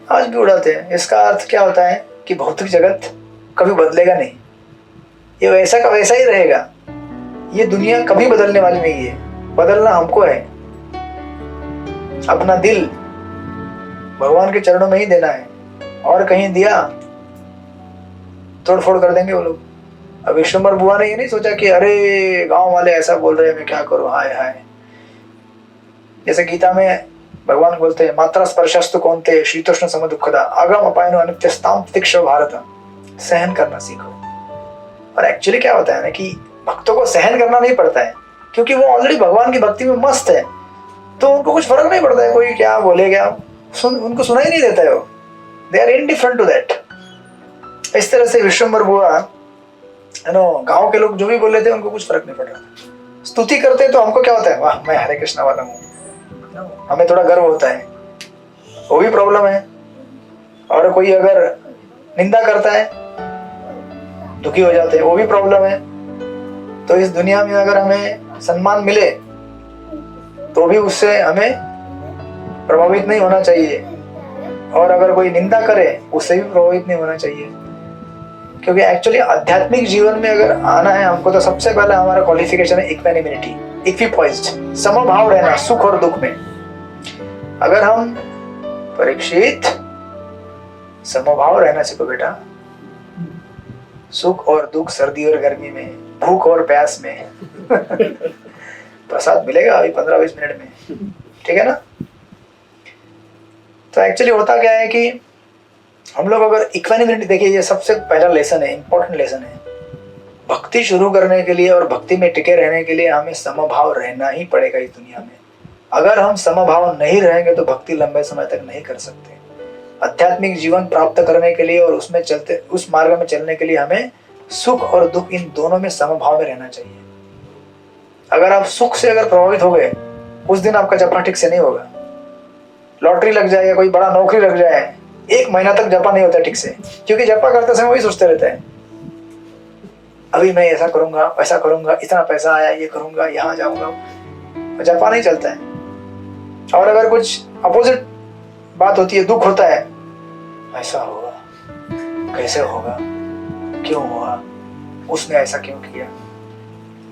आज भी उड़ाते हैं। इसका अर्थ क्या होता है कि भौतिक जगत कभी बदलेगा नहीं, ये वैसा का वैसा ही रहेगा। ये दुनिया कभी बदलने वाली नहीं है, बदलना हमको है। अपना दिल भगवान के चरणों में ही देना है, और कहीं दिया तोड़ फोड़ कर देंगे वो लोग। अब विश्वम्बर बुआ ने ये नहीं सोचा कि अरे गांव वाले ऐसा बोल रहे हैं, मैं क्या करूं, हाय हाय। जैसे गीता में भगवान बोलते हैं, मात्रा स्पर्शस्तु कौन्तेय शीतोष्ण समदुःखदा अगम अपायनो अनित्यस्ताम तितिक्षव भारत, सहन करना सीखो। और एक्चुअली क्या होता है ना कि भक्तों को सहन करना नहीं पड़ता है, क्योंकि वो ऑलरेडी भगवान की भक्ति में मस्त है, तो उनको कुछ फर्क नहीं पड़ता है कोई क्या बोले, क्या उनको सुनाई नहीं देता है, वो they are indifferent to that. इस तरह से विश्वम्बर बुआ गांव के लोग जो भी बोले थे उनको कुछ फर्क नहीं पड़ रहा। स्तुति करते तो हमको क्या होता है, वाह मैं हरे कृष्णा वाला हूँ, हमें थोड़ा गर्व होता है, वो भी प्रॉब्लम है। और कोई अगर निंदा करता है दुखी हो जाते हैं, वो भी प्रॉब्लम है। तो इस दुनिया में अगर हमें सम्मान मिले तो भी उससे हमें प्रभावित नहीं होना चाहिए, और अगर कोई निंदा करे उससे भी प्रभावित नहीं होना चाहिए। क्योंकि एक्चुअली आध्यात्मिक जीवन में अगर आना है हमको, तो सबसे पहले हमारा क्वालिफिकेशन है इक्वेनिमिटी, इक्विपॉइज्ड, समभाव रहना सुख और दुख में। अगर हम परीक्षित समभाव रहना सीखो बेटा, सुख और दुख, सर्दी और गर्मी में, भूख और प्यास में प्रसाद मिलेगा अभी 15-20 मिनट में, ठीक है ना। तो एक्चुअली होता क्या है कि हम लोग अगर इक्वेनिमिटी, देखिए ये सबसे पहला लेसन है, इंपॉर्टेंट लेसन है। भक्ति शुरू करने के लिए और भक्ति में टिके रहने के लिए हमें समभाव रहना ही पड़ेगा इस दुनिया में। अगर हम समभाव नहीं रहेंगे तो भक्ति लंबे समय तक नहीं कर सकते। आध्यात्मिक जीवन प्राप्त करने के लिए और उसमें चलते, उस मार्ग में चलने के लिए हमें सुख और दुख इन दोनों में समभाव में रहना चाहिए। अगर आप सुख से अगर प्रभावित हो गए, उस दिन आपका जपा ठीक से नहीं होगा। लॉटरी लग जाए या कोई बड़ा नौकरी लग जाए, 1 महीना तक जपा नहीं होता ठीक से, क्योंकि जपा करते समय वही सोचते रहते हैं, अभी मैं ऐसा करूंगा, वैसा करूंगा, इतना पैसा आया, ये करूंगा, यहाँ जाऊंगा, जपा नहीं चलता है। और अगर कुछ अपोजिट बात होती है, दुख होता है, ऐसा होगा, कैसे होगा, क्यों हुआ, उसने ऐसा क्यों किया,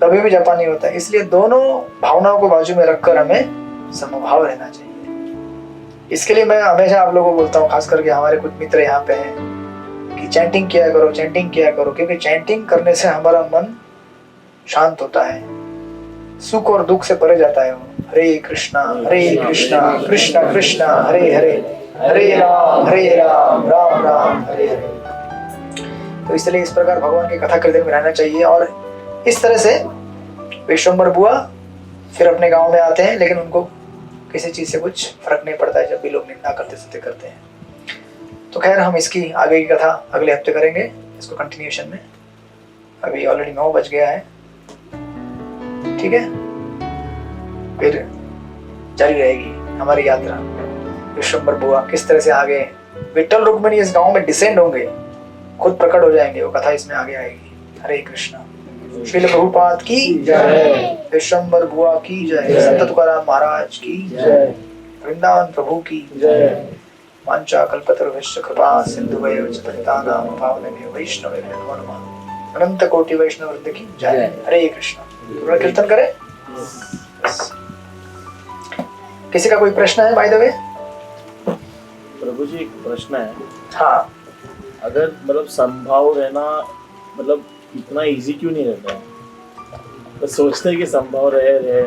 तभी भी जपा नहीं होता है। इसलिए दोनों भावनाओं को बाजू में रखकर हमें समभाव रहना चाहिए। इसके लिए मैं हमेशा आप लोगों को बोलता हूँ, खास करके हमारे कुछ मित्र यहाँ पे हैं, कि चैंटिंग किया करो, चैंटिंग किया करो, क्योंकि चैंटिंग करने से हमारा मन शांत होता है, सुख और दुख से परे जाता है। हरे कृष्णा कृष्ण कृष्ण हरे हरे, हरे राम राम राम हरे हरे। तो इसलिए इस प्रकार भगवान की कथा कीर्तन में रहना चाहिए। और इस तरह से विश्वम्बर बुआ फिर अपने गांव में आते हैं, लेकिन उनको किसी चीज से कुछ फर्क नहीं पड़ता है जब भी लोग निंदा करते सत्य करते हैं। तो खैर हम इसकी आगे की कथा अगले हफ्ते करेंगे, इसको कंटिन्यूएशन में। अभी ऑलरेडी 9 बज गया है, ठीक है। फिर जारी रहेगी हमारी यात्रा। विश्वम्बर बुआ किस तरह से आगे विट्ठल रुक्मिणी इस गांव में डिसेंड होंगे, खुद प्रकट हो जाएंगे, वो कथा इसमें आगे आएगी। हरे कृष्णा। श्रील प्रभुपाद की जय, विश्वम्बर बुआ की जय, संत तुकाराम महाराज की जय, वृंदावन प्रभु की जय। वांछा कल्पतरुभ्यश्च कृपा सिन्धुभ्यो च पतितानां पावनेभ्यो वैष्णवेभ्यो नमो नमः। अनंत कोटि वैष्णव वृंद की जय। हरे कृष्णा। थोड़ा कीर्तन करें। किसी का कोई प्रश्न है? बाय द वे प्रभु जी, एक प्रश्न है। हाँ, अगर मतलब संभाव रहना मतलब इतना इजी क्यों नहीं रहता है? तो सोचते हैं कि संभाव रहे,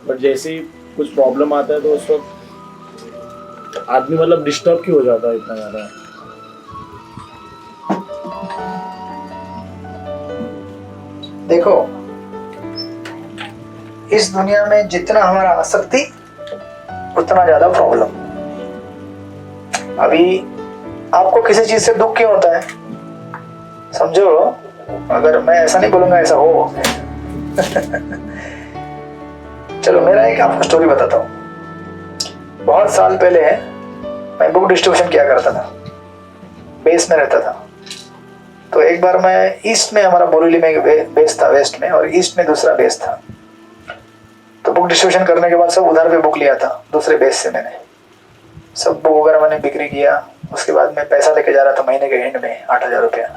बट जैसे ही कुछ प्रॉब्लम आता है तो उस वक्त आदमी मतलब डिस्टर्ब क्यों हो जाता है इतना ज्यादा? देखो इस दुनिया में जितना हमारा आसक्ति उतना ज्यादा प्रॉब्लम। अभी आपको किसी चीज से दुख क्यों होता है? समझो, अगर मैं ऐसा नहीं बोलूंगा ऐसा हो चलो मेरा एक आपको स्टोरी बताता हूँ। बहुत साल पहले मैं बुक डिस्ट्रीब्यूशन किया करता था, बेस में रहता था। तो एक बार मैं ईस्ट में, हमारा बोरीवली में एक बेस था, वेस्ट में, और ईस्ट में दूसरा बेस था। तो बुक डिस्ट्रीब्यूशन करने के बाद सब उधार पे बुक लिया था दूसरे बेस से। मैंने सब बुक वगैरह मैंने बिक्री किया। उसके बाद मैं पैसा लेके जा रहा था महीने के एंड में 8,000 रुपया।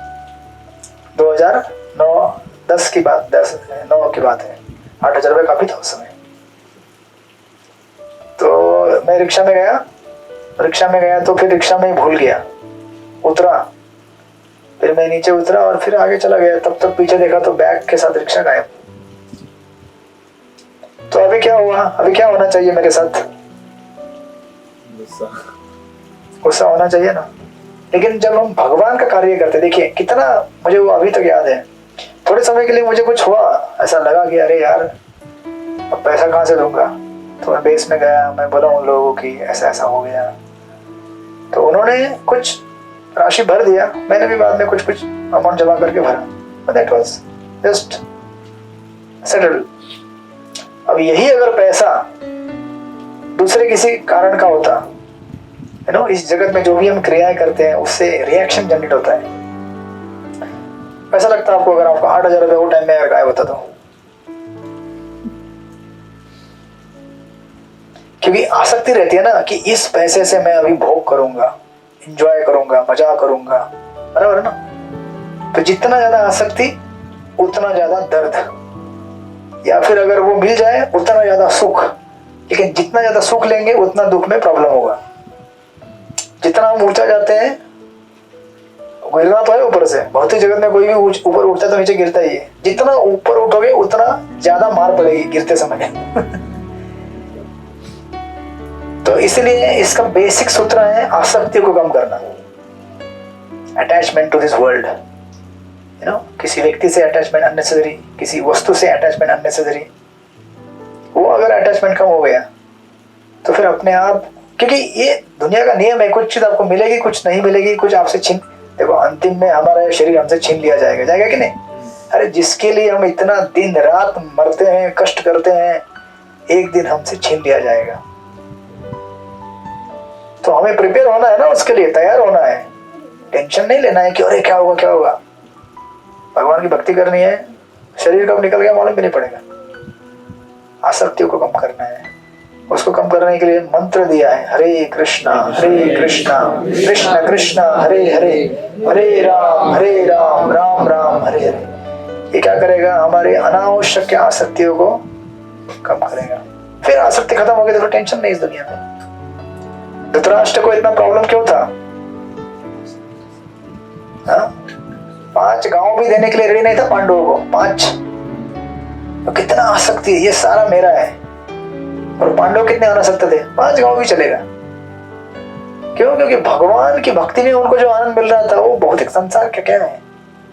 2009-10 की बात, 10-9 की बात है। 8,000 रुपये काफी था उस समय। तो मैं रिक्शा में गया तो फिर रिक्शा में ही भूल गया, उतरा। फिर मैं नीचे उतरा और फिर आगे चला गया। तब तक पीछे देखा तो बैग के साथ रिक्शा गायब। तो अभी क्या हुआ? अभी क्या होना चाहिए मेरे साथ? गुस्सा होना चाहिए ना। लेकिन जब हम भगवान का कार्य करते, देखिए कितना, मुझे वो अभी तक याद है। थोड़े समय के लिए मुझे कुछ हुआ, ऐसा लगा कि अरे यार अब पैसा कहाँ से दूंगा। तो मैं बेस में गया, मैं बोला उन लोगों की ऐसा ऐसा हो गया। तो उन्होंने कुछ राशि भर दिया, मैंने भी बाद में कुछ अमाउंट जमा करके भरा। That was just settled. अब यही अगर पैसा दूसरे किसी कारण का होता, यू नो, इस जगत में जो भी हम क्रियाएं करते हैं उससे रिएक्शन जनरेट होता है। पैसा लगता है आपको, अगर आपको 8,000 रुपये वो टाइम में अगर गायब होता तो? क्योंकि आसक्ति रहती है ना कि इस पैसे से मैं अभी भोग करूंगा, एंजॉय करूंगा, मजा करूंगा, बराबर है ना। तो जितना ज्यादा आसक्ति उतना ज्यादा दर्द, या फिर अगर वो मिल जाए उतना ज्यादा सुख। लेकिन जितना ज्यादा सुख लेंगे उतना दुख में प्रॉब्लम होगा। जितना हम ऊंचा जाते हैं, गिरना तो है ऊपर से, भौतिक जगत में कोई भी ऊपर उठता है तो नीचे गिरता ही है। जितना ऊपर उठोगे उतना ज्यादा मार पड़ेगी गिरते समय तो इसलिए इसका बेसिक सूत्र है आसक्ति को कम करना। Attachment to this world, you know, किसी व्यक्ति से अटैचमेंट अननेसेसरी, किसी वस्तु से अटैचमेंट अननेसेसरी। वो अगर अटैचमेंट कम हो गया तो फिर अपने आप, क्योंकि ये दुनिया का नियम है, कुछ चीज आपको मिलेगी, कुछ नहीं मिलेगी, कुछ आपसे छीन, देखो अंतिम में हमारा शरीर हमसे छीन लिया जाएगा कि नहीं? अरे जिसके लिए हम इतना दिन रात मरते हैं, कष्ट करते हैं, एक दिन हमसे छीन लिया जाएगा। तो हमें प्रिपेयर होना है ना, उसके लिए तैयार होना है। टेंशन नहीं लेना है कि अरे क्या होगा क्या होगा। भगवान की भक्ति करनी है, शरीर कब निकल गया मालूम भी नहीं पड़ेगा। आसक्तियों को कम करना है। उसको कम करने के लिए मंत्र दिया है, हरे कृष्णा कृष्ण कृष्ण हरे हरे, हरे राम राम राम हरे हरे। ये क्या करेगा? हमारे अनावश्यक आसक्तियों को कम करेगा। फिर आसक्ति खत्म हो गई तो टेंशन नहीं इस दुनिया में। धृतराष्ट्र को इतना प्रॉब्लम क्यों था? 5 गांव भी देने के लिए रेडी नहीं था पांडवों को, 5। तो कितना आसक्ति है, ये सारा मेरा है। और पांडव कितने अनासक्त थे? 5 गांव भी चलेगा। क्यों? क्योंकि भगवान की भक्ति में उनको जो आनंद मिल रहा था वो भौतिक संसार क्या है।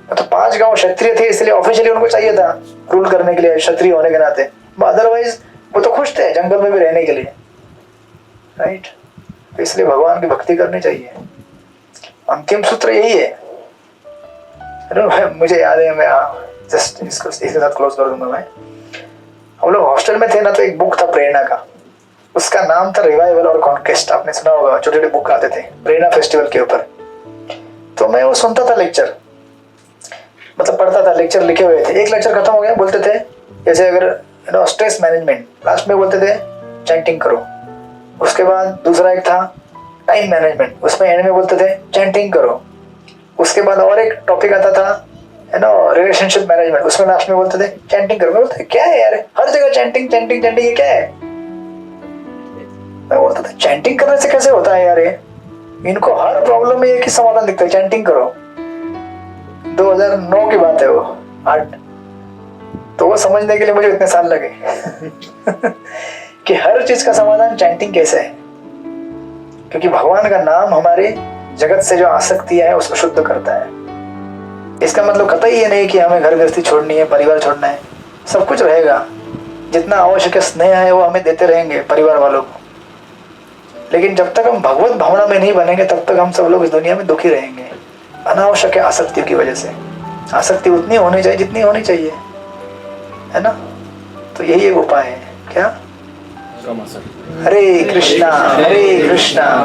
तो 5 गांव क्षत्रिय थे, इसलिए ऑफिशियली उनको चाहिए था रूल करने के लिए, क्षत्रिय होने के नाते। अदरवाइज वो तो खुश थे जंगल में भी रहने के लिए, राइट? तो इसलिए भगवान की भक्ति करनी चाहिए। अंतिम सूत्र यही है। मुझे याद है, मैं जस्ट इसको इसके साथ क्लोज कर दूंगा। मैं, हम लोग हॉस्टल में थे ना, तो एक बुक था प्रेरणा का, उसका नाम था रिवाइवल और कॉन्क्वेस्ट। आपने सुना होगा, छोटे छोटे बुक आते थे प्रेरणा फेस्टिवल के ऊपर। तो मैं वो सुनता था लेक्चर, मतलब पढ़ता था, लेक्चर लिखे हुए थे। एक लेक्चर खत्म हो गया, बोलते थे जैसे अगर स्ट्रेस मैनेजमेंट, लास्ट में बोलते थे चैंटिंग करो। उसके बाद दूसरा एक था टाइम मैनेजमेंट, उसमें एंड में बोलते थे चैंटिंग करो। उसके बाद और एक टॉपिक आता था, है ना, रिलेशनशिप मैनेजमेंट, उसमें लास्ट में बोलते थे चैंटिंग करो। मैं बोलते क्या है यार, हर जगह चैंटिंग चैंटिंग चैंटिंग, ये क्या है? मैं बोलता था चैंटिंग करने से कैसे होता है यार, ये इनको हर प्रॉब्लम में एक ही समाधान दिखता है, चैंटिंग करो। 2009 की बात है वो, 8। तो वो समझने के लिए मुझे इतने साल लगे कि हर चीज का समाधान चैंटिंग कैसे है। क्योंकि भगवान का नाम हमारे जगत से जो आसक्ति है उसको शुद्ध करता है। इसका मतलब कतई ये नहीं कि हमें घर गृहस्थी छोड़नी है, परिवार छोड़ना है, सब कुछ रहेगा, जितना आवश्यक स्नेह है वो हमें देते रहेंगे परिवार वालों को, लेकिन जब तक हम भगवत भावना में नहीं बनेंगे तब तक हम सब लोग इस दुनिया में दुखी रहेंगे अनावश्यक आसक्ति की वजह से। आसक्ति उतनी होनी चाहिए जितनी होनी चाहिए, है ना। तो यही एक उपाय है, क्या? कम आसक्ति। हरे कृष्णा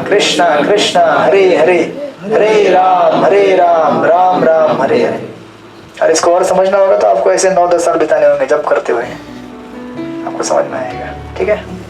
कृष्णा कृष्णा हरे हरे, हरे राम राम राम हरे हरे। और इसको और समझना होगा तो आपको ऐसे 9-10 साल बिताने होंगे जब करते हुए, आपको समझ में आएगा। ठीक है।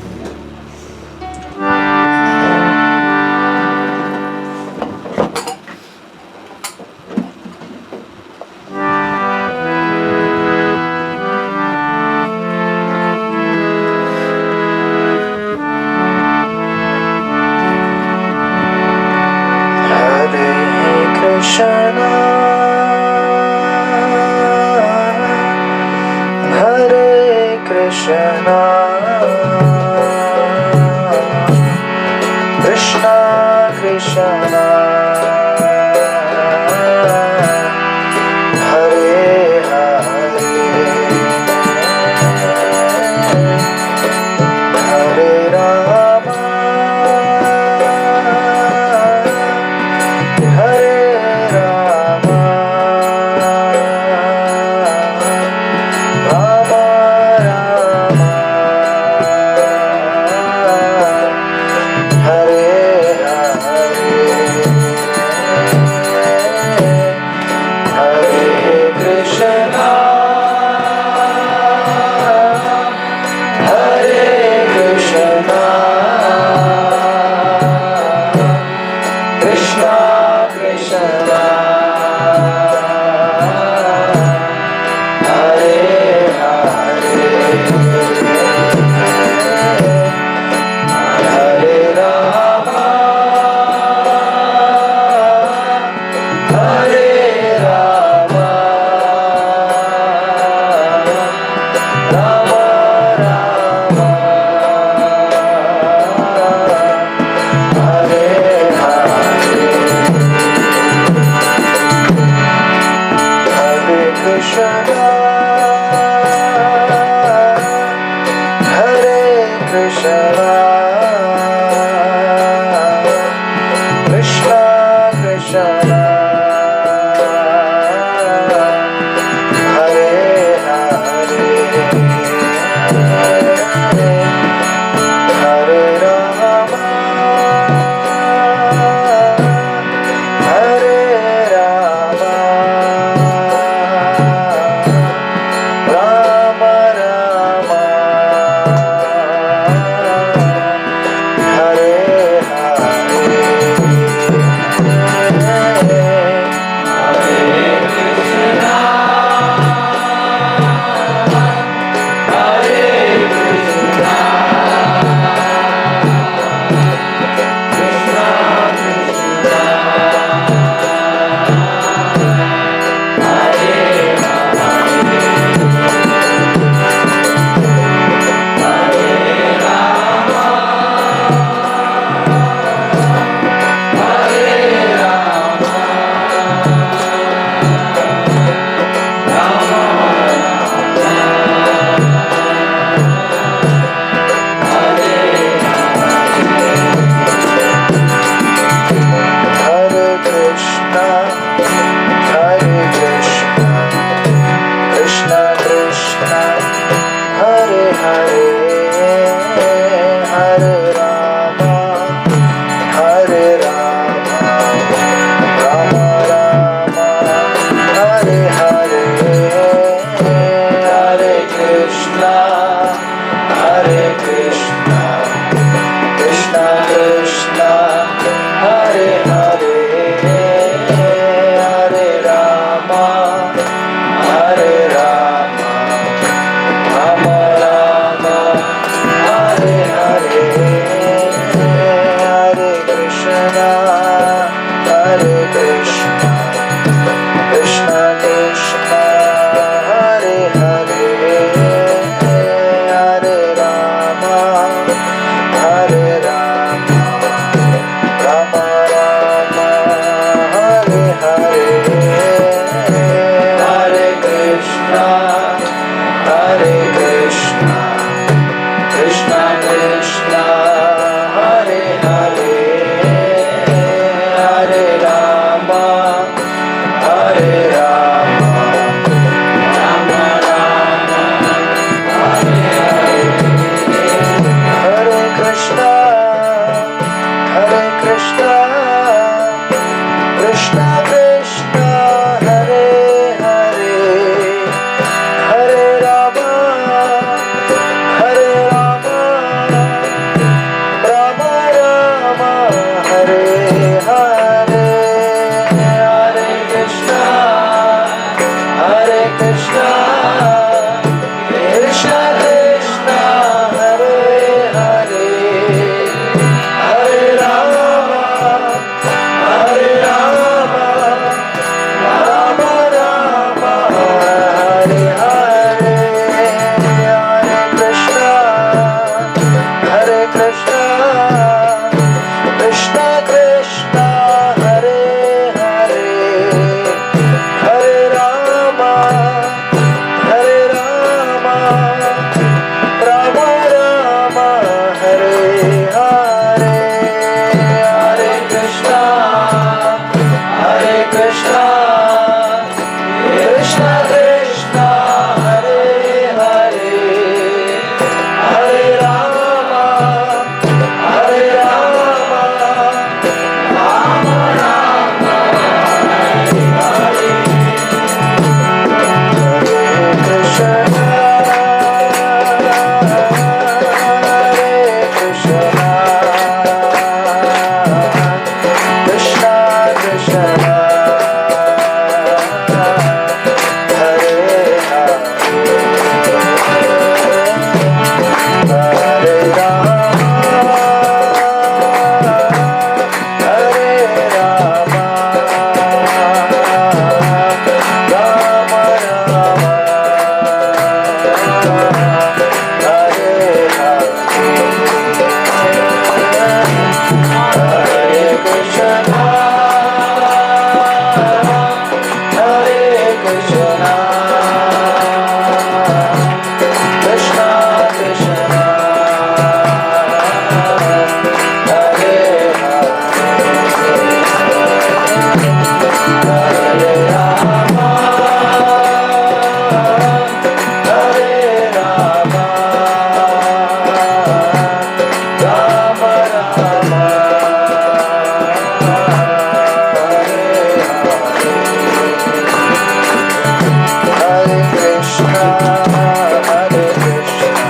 Hare Krishna,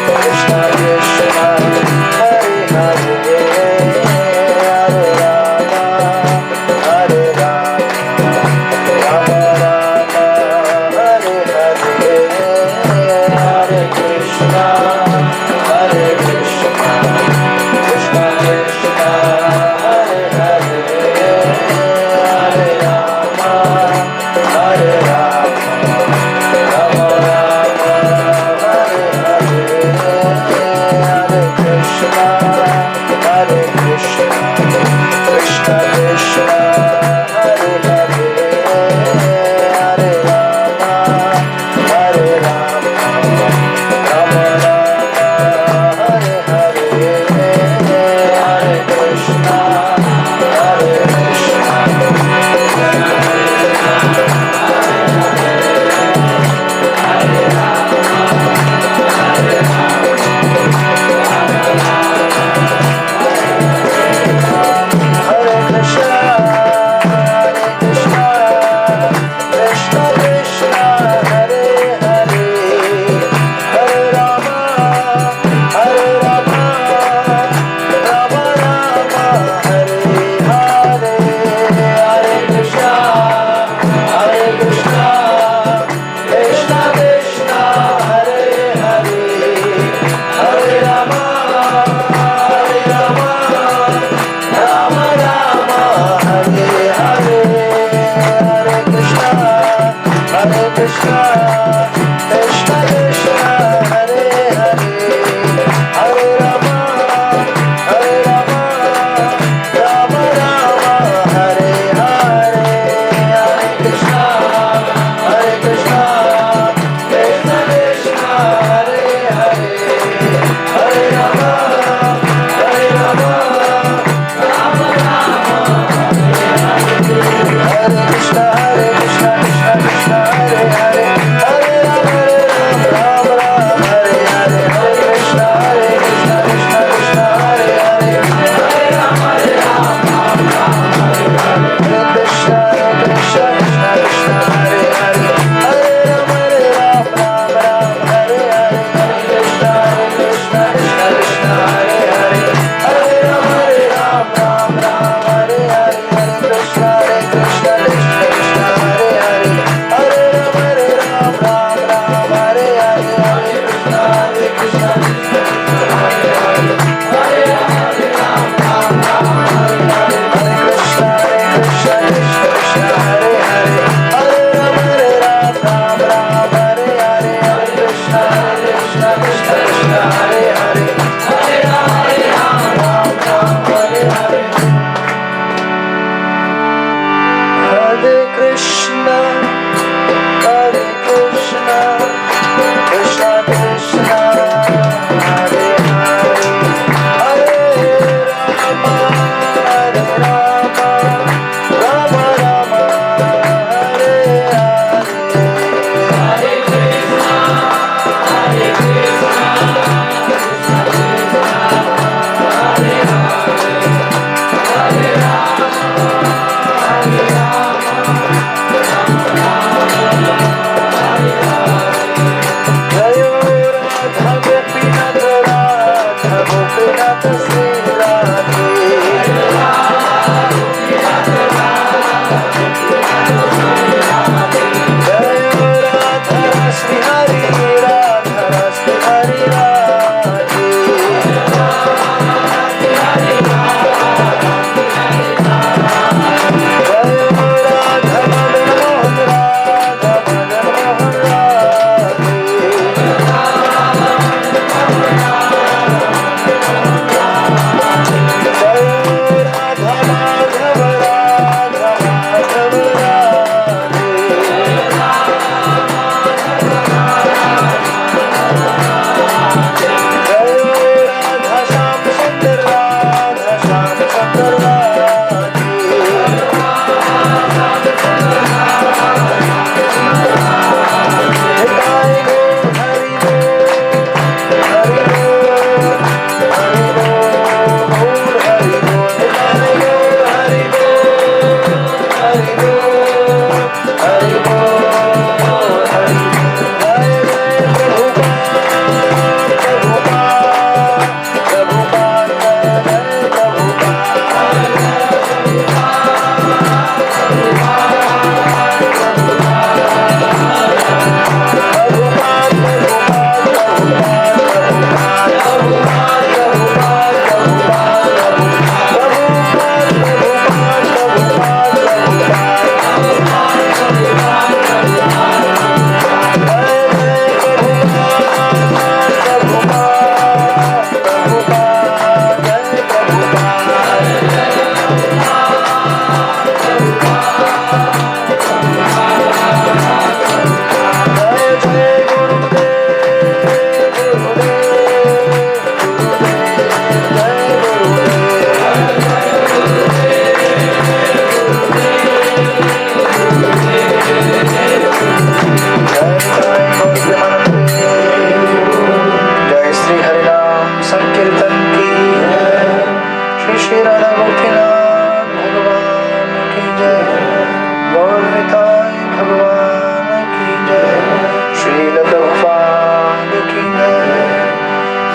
Krishna Krishna, Hare Hare,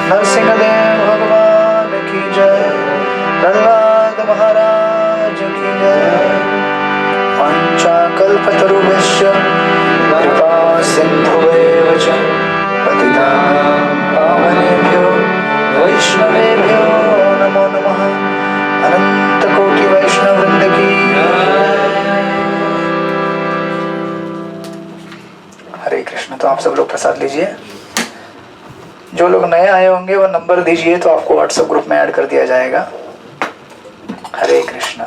Narasimhadeva भगवान की जय, प्रहलाद महाराज की जय। पंचाकल्पतरुभ्यश्च कृपा सिन्धुभ्येव च पतितानां पावनेभ्यो वैष्णवेभ्यो नमो नमः। अनंत कोटि वैष्णव वृंद की हरे कृष्ण। तो आप सब लोग प्रसाद लीजिए। जो लोग नए आए होंगे वो नंबर दीजिए तो आपको व्हाट्सएप ग्रुप में ऐड कर दिया जाएगा। हरे कृष्ण।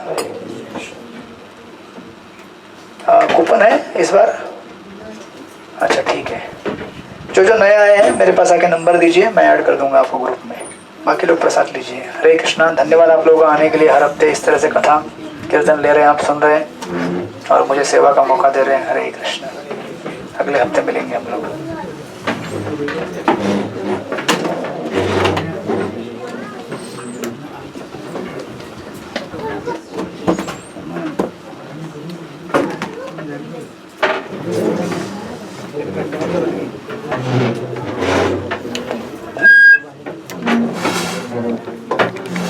कूपन है इस बार? अच्छा ठीक है। जो नए आए हैं मेरे पास आके नंबर दीजिए, मैं ऐड कर दूंगा आपको ग्रुप में। बाकी लोग प्रसाद लीजिए। हरे कृष्णा। धन्यवाद आप लोगों का आने के लिए। हर हफ्ते इस तरह से कथा कीर्तन ले रहे हैं, आप सुन रहे हैं और मुझे सेवा का मौका दे रहे हैं। हरे कृष्णा। अगले हफ्ते मिलेंगे हम लोग।